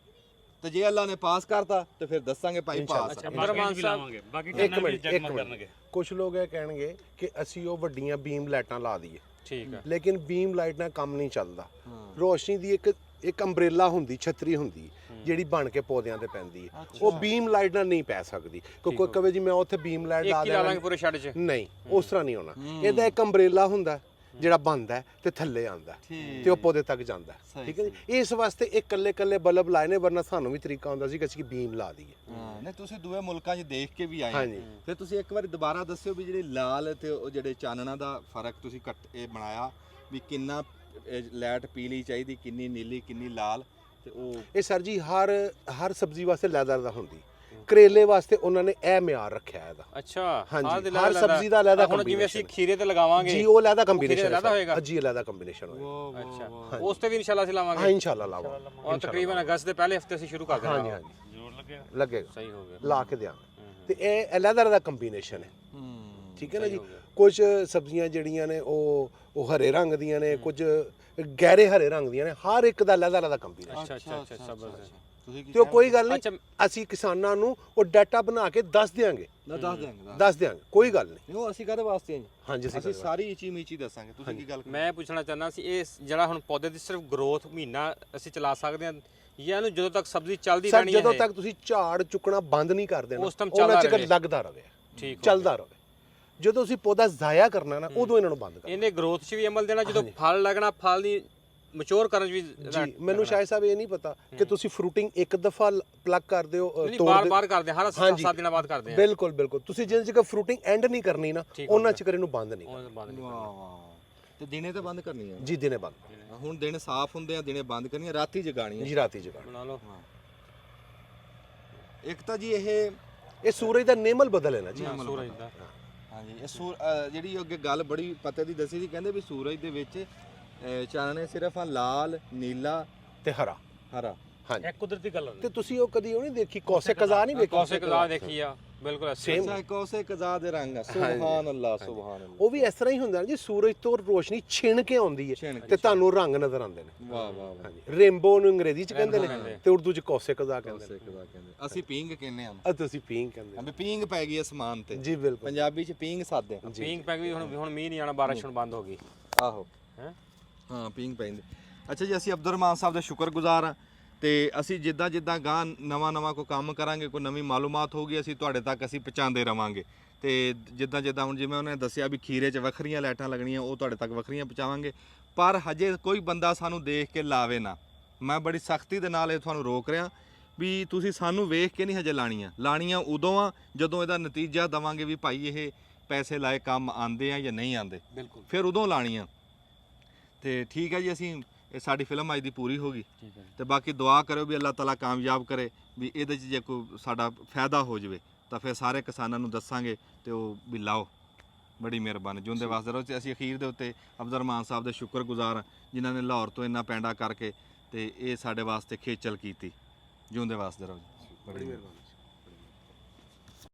ਤੇ ਜੇ ਅੱਲਾ ਨੇ ਪਾਸ ਕਰਤਾ ਤੇ ਫਿਰ ਦੱਸਾਂਗੇ ਭਾਈ ਪਾਸ ਆ। ਬਾਕੀ ਵੀ ਲਾਵਾਂਗੇ, ਬਾਕੀ ਟਨਲ ਵੀ ਜਗਮਗ ਕਰਨਗੇ। ਕੁਝ ਲੋਕ ਇਹ ਕਹਿਣਗੇ ਕਿ ਅਸੀਂ ਉਹ ਵੱਡੀਆਂ ਬੀਮ ਲਾਈਟਾਂ ਲਾ ਦਈਏ, ਠੀਕ ਆ, ਲੇਕਿਨ ਬੀਮ ਲਾਈਟ ਨਾਲ ਕੰਮ ਨਹੀਂ ਚੱਲਦਾ। ਰੋਸ਼ਨੀ ਦੀ ਇੱਕ ਅੰਬ੍ਰੇਲਾ ਹੁੰਦੀ, ਛਤਰੀ ਹੁੰਦੀ, ਜਿਹੜੀ ਬਣ ਕੇ ਪੌਦਿਆਂ ਤੇ ਪੈਂਦੀ ਹੈ। ਉਹ ਬੀਮ ਲਾਈਟ ਨਾਲ ਨਹੀਂ ਪੈ ਸਕਦੀ। ਕੋਈ ਕਵੇ ਜੀ ਮੈਂ ਉੱਥੇ ਬੀਮ ਲਾਈਟ ਲਾ ਇੱਕ ਹੀ ਲਾ ਲਾਂਗੇ ਪੂਰੇ ਛੱਡ 'ਚ, ਨਹੀਂ, ਉਸ ਤਰ੍ਹਾਂ ਨਹੀਂ ਹੋਣਾ। ਇਹਦਾ ਇੱਕ ਅੰਬ੍ਰੇਲਾ ਹੁੰਦਾ ਜਿਹੜਾ ਬਣਦਾ ਤੇ ਥੱਲੇ ਆਂਦਾ ਤੇ ਉਹ ਪੌਦੇ ਤੱਕ ਜਾਂਦਾ, ਠੀਕ ਹੈ ਜੀ। ਇਸ ਵਾਸਤੇ ਇਹ ਕੱਲੇ ਬਲਬ ਲਾਏ ਨੇ, ਵਰਨਾ ਸਾਨੂੰ ਵੀ ਤਰੀਕਾ ਹੁੰਦਾ ਸੀ ਕਿ ਅਸੀਂ ਬੀਮ ਲਾ ਦਈਏ। ਨਹੀਂ, ਤੁਸੀਂ ਦੂਏ ਮੁਲਕਾਂ 'ਚ ਦੇਖ ਕੇ ਵੀ ਆਏ। ਹਾਂਜੀ। ਫਿਰ ਤੁਸੀਂ ਇੱਕ ਵਾਰੀ ਦੁਬਾਰਾ ਦੱਸਿਓ ਵੀ ਜਿਹੜੇ ਲਾਲ ਤੇ ਉਹ ਜਿਹੜੇ ਚਾਨਣਾ ਦਾ ਫਰਕ ਤੁਸੀਂ ਇਹ ਬਣਾਇਆ, ਵੀ ਕਿੰਨਾ ਲਾਈਟ ਪੀਲੀ ਚਾਹੀਦੀ, ਕਿੰਨੀ ਨੀਲੀ, ਕਿੰਨੀ ਲਾਲ, ਤੇ ਉਹ ਇਹ ਸਰ ਜੀ ਹਰ ਸਬਜ਼ੀ ਵਾਸਤੇ ਲੈਦਰ ਦਾ ਹੁੰਦੀ। ਕਰੇਲੇ ਵਾਸਤੇ ਉਹਨਾਂ ਨੇ ਇਹ ਮਿਆਰ ਰੱਖਿਆ ਇਹਦਾ। ਅੱਛਾ, ਹਾਂਜੀ, ਹਰ ਸਬਜ਼ੀ ਦਾ ਅਲੱਗਾ ਹੁਣ ਜਿਵੇਂ ਅਸੀਂ ਖੀਰੇ ਤੇ ਲਗਾਵਾਂਗੇ ਜੀ, ਉਹ ਅਲੱਗਾ ਕੰਬੀਨੇਸ਼ਨ ਅਲੱਗਾ ਹੋਏਗਾ ਜੀ, ਅਲੱਗਾ ਕੰਬੀਨੇਸ਼ਨ ਹੋਏਗਾ। ਅੱਛਾ, ਉਸ ਤੇ ਵੀ ਇਨਸ਼ਾਅੱਲਾ ਅਸੀਂ ਲਾਵਾਂਗੇ। ਹਾਂ ਇਨਸ਼ਾਅੱਲਾ ਲਾਵਾਂਗੇ, ਔਰ ਤਕਰੀਬਨ ਅਗਸਤ ਦੇ ਪਹਿਲੇ ਹਫਤੇ ਅਸੀਂ ਸ਼ੁਰੂ ਕਰ ਦੇਣਾ। ਹਾਂਜੀ ਹਾਂਜੀ ਜ਼ਰੂਰ ਲੱਗੇਗਾ, ਲੱਗੇਗਾ, ਸਹੀ ਹੋ ਗਿਆ, ਲਾ ਕੇ ਦਿਆਂਗੇ। ਤੇ ਇਹ ਲੈਦਰ ਦਾ ਕੰਬੀਨੇਸ਼ਨ ਹੈ, ਠੀਕ ਹੈ ਨਾ ਜੀ। ਕੁਝ ਸਬਜ਼ੀਆਂ ਜਿਹੜੀਆਂ ਨੇ ਉਹ ਹਰੇ ਰੰਗ ਦੀਆਂ ਨੇ, ਕੁਝ ਗਹਿਰੇ ਹਰੇ ਰੰਗ ਦੀਆਂ ਨੇ, ਹਰ ਇੱਕ ਦਾ ਲੈਦਰ ਦਾ ਕੰਬੀਨੇਸ਼ਨ। ਅੱਛਾ ਬਸ। ਤੇ ਉਹ ਕੋਈ ਗੱਲ ਨਹੀਂ, ਅਸੀਂ ਕਿਸਾਨਾਂ ਨੂੰ ਉਹ ਡਾਟਾ ਬਣਾ ਕੇ ਦੱਸ ਦਿਆਂਗੇ, ਕੋਈ ਗੱਲ ਨਹੀਂ। ਉਹ ਅਸੀਂ ਕਾਹਦੇ ਵਾਸਤੇ ਜੀ? ਹਾਂਜੀ, ਅਸੀਂ ਸਾਰੀ ਇੱਚੀ ਮੀਚੀ ਦੱਸਾਂਗੇ। ਤੁਸੀਂ ਕੀ ਗੱਲ ਮੈਂ ਪੁੱਛਣਾ ਚਾਹੁੰਦਾ ਸੀ, ਇਹ ਜਿਹੜਾ ਹੁਣ ਪੌਦੇ ਦੀ ਸਿਰਫ ਗਰੋਥ ਮਹੀਨਾ ਅਸੀਂ ਚਲਾ ਸਕਦੇ ਹਾਂ, ਜਾਂ ਇਹਨੂੰ ਜਦੋਂ ਤੱਕ ਸਬਜ਼ੀ ਚੱਲਦੀ ਸਰ ਰਹਿਣੀ ਹੈ? ਜਦੋਂ ਤੱਕ ਤੁਸੀਂ ਝਾੜ ਚੁੱਕਣਾ ਬੰਦ ਨਹੀਂ ਕਰ ਦੇਣਾ, ਉਸ ਟਾਈਮ ਉਹਨਾਂ ਚੱਲਦਾ ਚਿਰ ਲੱਗਦਾ ਰਹੇ, ਠੀਕ ਚੱਲਦਾ ਰਹੇ। ਜਦੋਂ ਤੁਸੀਂ ਪੌਦਾ ਜ਼ਾਇਆ ਕਰਨਾ ਨਾ, ਉਦੋਂ ਇਹਨਾਂ ਨੂੰ ਬੰਦ ਕਰਨਾ। ਇਹਨੇ ਗਰੋਥ 'ਚ ਵੀ ਅਮਲ ਦੇਣਾ, ਜਦੋਂ ਫਲ ਲੱਗਣਾ, ਫਲ ਦੀ ਮੈਚੁਰ ਕਰਨ 'ਚ ਵੀ ਜੀ। ਮੈਨੂੰ ਸ਼ਾਇਦ ਸਾਹਿਬ ਇਹ ਨਹੀਂ ਪਤਾ ਕਿ ਤੁਸੀਂ ਫਰੂਟਿੰਗ ਇੱਕ ਦਫਾ ਪਲੱਗ ਕਰਦੇ ਹੋ, ਨਹੀਂ, ਬਾਰ-ਬਾਰ ਕਰਦੇ ਹਰ 7 ਦਿਨਾਂ ਬਾਅਦ ਕਰਦੇ ਆ। ਬਿਲਕੁਲ ਤੁਸੀਂ ਜਿੰਨ ਜਗ੍ਹਾ ਫਰੂਟਿੰਗ ਐਂਡ ਨਹੀਂ ਕਰਨੀ ਨਾ, ਉਹਨਾਂ ਚਿਰ ਇਹਨੂੰ ਬੰਦ ਨਹੀਂ ਕਰਨਾ। ਤੇ ਦਿਨੇ ਤਾਂ ਬੰਦ ਕਰਨੀ ਆ ਜੀ, ਦਿਨੇ ਬੰਦ। ਹੁਣ ਦਿਨ ਸਾਫ਼ ਹੁੰਦੇ ਆ, ਦਿਨੇ ਬੰਦ ਕਰਨੀ ਆ, ਰਾਤੀ ਜਗਾਣੀ ਆ ਜੀ, ਰਾਤੀ ਜਗਾਣੀ ਬਣਾ ਲਓ। ਇੱਕ ਤਾਂ ਜੀ ਇਹ ਸੂਰਜ ਦਾ ਨੇਮਲ ਬਦਲ ਹੈ ਨਾ ਜੀ। ਸੂਰਜ ਦਾ, ਹਾਂਜੀ। ਇਹ ਜਿਹੜੀ ਅੱਗੇ ਗੱਲ ਬੜੀ ਪਤੇ ਦੀ ਦੱਸੀ ਸੀ, ਕਹਿੰਦੇ ਵੀ ਸੂਰਜ ਦੇ ਵਿੱਚ ਚਾਨਣੇ ਸਿਰਫ ਆ ਲਾਲ, ਨੀਲਾ ਤੇ ਹਰਾ। ਹਾਂਜੀ ਇੱਕ ਕੁਦਰਤੀ ਕਲਰ ਤੇ ਤੁਸੀਂ ਉਹ ਕਦੀ ਉਹ ਨਹੀਂ ਦੇਖੀ ਕੌਸੇ ਕਜ਼ਾ ਨਹੀਂ ਵੇਖੀ ਕੌਸੇ ਕਜ਼ਾ ਦੇਖੀ ਆ ਬਿਲਕੁਲ Same. ਅੱਛਾ ਕੌਸੇ ਕਜ਼ਾ ਦੇ ਰੰਗ ਆ ਸੁਭਾਨ ਅੱਲਾਹ ਸੁਭਾਨ ਅੱਲਾਹ ਉਹ ਵੀ ਇਸ ਤਰ੍ਹਾਂ ਹੀ ਹੁੰਦਾ ਨਾ ਜੀ ਸੂਰਜ ਤੋਂ ਰੋਸ਼ਨੀ ਛਿਣ ਕੇ ਆਉਂਦੀ ਹੈ ਛਿਣ ਕੇ। ਤੇ ਤੁਹਾਨੂੰ ਰੰਗ ਨਜ਼ਰ ਆਉਂਦੇ ਨੇ ਵਾਹ ਵਾਹ ਵਾਹ ਹਾਂਜੀ ਰੇਨਬੋ ਨੂੰ ਅੰਗਰੇਜ਼ੀ ਚ ਕਹਿੰਦੇ ਨੇ ਤੇ ਉਰਦੂ ਚ ਕੌਸੇ ਕਜ਼ਾ ਕਹਿੰਦੇ ਕੌਸੇ ਕਜ਼ਾ ਕਹਿੰਦੇ ਅਸੀਂ ਪੀਂਗ ਕਹਿੰਦੇ ਆ ਆ ਤੁਸੀਂ ਪੀਂਗ ਕਹਿੰਦੇ ਅਬੇ ਪੀਂਗ ਪੈ ਗਈ ਅਸਮਾਨ ਤੇ ਜੀ ਬਿਲਕੁਲ ਪੰਜਾਬੀ ਚ ਪੀਂਗ ਸਾਦੇ ਪੀਂਗ ਪੈਗ ਵੀ ਹੁਣ ਮੀਂਹ ਨਹੀਂ ਆਣਾ ਬਾਰਿਸ਼ ਹੁਣ ਬੰਦ ਹੋ ਗਈ ਆਹੋ ਹੈ ਹਾਂ ਪੀਂਗ ਪੈਂਦੇ ਅੱਛਾ ਜੀ ਅਸੀਂ ਅਬਦੁਰਰਹਿਮਾਨ ਸਾਹਿਬ ਦੇ ਸ਼ੁਕਰਗੁਜ਼ਾਰ ਹਾਂ ਤੇ ਅਸੀਂ ਜਿੱਦਾਂ ਜਿੱਦਾਂ ਗਾਂ ਨਵਾਂ ਕੋਈ ਕੰਮ ਕਰਾਂਗੇ ਕੋਈ ਨਵੀਂ ਮਾਲੂਮਾਤ ਹੋਊਗੀ ਅਸੀਂ ਤੁਹਾਡੇ ਤੱਕ ਅਸੀਂ ਪਹੁੰਚਾਉਂਦੇ ਰਵਾਂਗੇ ਤੇ ਜਿੱਦਾਂ ਜਿੱਦਾਂ ਹੁਣ ਜਿਵੇਂ ਉਹਨੇ ਦੱਸਿਆ ਵੀ ਖੀਰੇ 'ਚ ਵੱਖਰੀਆਂ ਲਾਈਟਾਂ ਲੱਗਣੀਆਂ ਉਹ ਤੁਹਾਡੇ ਤੱਕ ਵੱਖਰੀਆਂ ਪਹੁੰਚਾਵਾਂਗੇ ਪਰ ਹਜੇ ਕੋਈ ਬੰਦਾ ਸਾਨੂੰ ਦੇਖ ਕੇ ਲਾਵੇ ਨਾ ਮੈਂ ਬੜੀ ਸਖਤੀ ਦੇ ਨਾਲ ਇਹ ਤੁਹਾਨੂੰ ਰੋਕ ਰਿਹਾ ਵੀ ਤੁਸੀਂ ਸਾਨੂੰ ਵੇਖ ਕੇ ਨਹੀਂ ਹਜੇ ਲਾਣੀਆਂ ਉਦੋਂ ਆ ਜਦੋਂ ਇਹਦਾ ਨਤੀਜਾ ਦਵਾਂਗੇ ਵੀ ਭਾਈ ਇਹ ਪੈਸੇ ਲਾਏ ਕੰਮ ਆਉਂਦੇ ਆ ਜਾਂ ਨਹੀਂ ਆਉਂਦੇ ਬਿਲਕੁਲ ਫਿਰ ਉਦੋਂ ਲਾਣੀਆਂ ਤੇ ਠੀਕ ਹੈ ਜੀ ਅਸੀਂ ਇਹ ਸਾਡੀ ਫਿਲਮ ਅੱਜ ਦੀ ਪੂਰੀ ਹੋ ਗਈ ਤੇ ਬਾਕੀ ਦੁਆ ਕਰਿਓ ਵੀ ਅੱਲਾਹ ਤਾਲਾ ਕਾਮਯਾਬ ਕਰੇ ਵੀ ਇਹਦੇ 'ਚ ਜੇ ਕੋਈ ਸਾਡਾ ਫਾਇਦਾ ਹੋ ਜਾਵੇ ਤਾਂ ਫਿਰ ਸਾਰੇ ਕਿਸਾਨਾਂ ਨੂੰ ਦੱਸਾਂਗੇ ਤੇ ਉਹ ਵੀ ਲਾਓ ਬੜੀ ਮਿਹਰਬਾਨੀ ਜਿਉਂਦੇ ਵਾਸਤੇ ਰਹੋ ਤੇ ਅਸੀਂ ਅਖੀਰ ਦੇ ਉੱਤੇ ਅਬਦੁਰਰਹਿਮਾਨ ਸਾਹਿਬ ਦੇ ਸ਼ੁਕਰਗੁਜ਼ਾਰ ਹਾਂ ਜਿਨ੍ਹਾਂ ਨੇ ਲਾਹੌਰ ਤੋਂ ਇੰਨਾ ਪੈਂਡਾ ਕਰਕੇ ਤੇ ਇਹ ਸਾਡੇ ਵਾਸਤੇ ਖੇਚਲ ਕੀਤੀ ਜਿਉਂਦੇ ਵਾਸਤੇ ਰਹੋ ਜੀ ਬੜੀ ਮਿਹਰਬਾਨੀ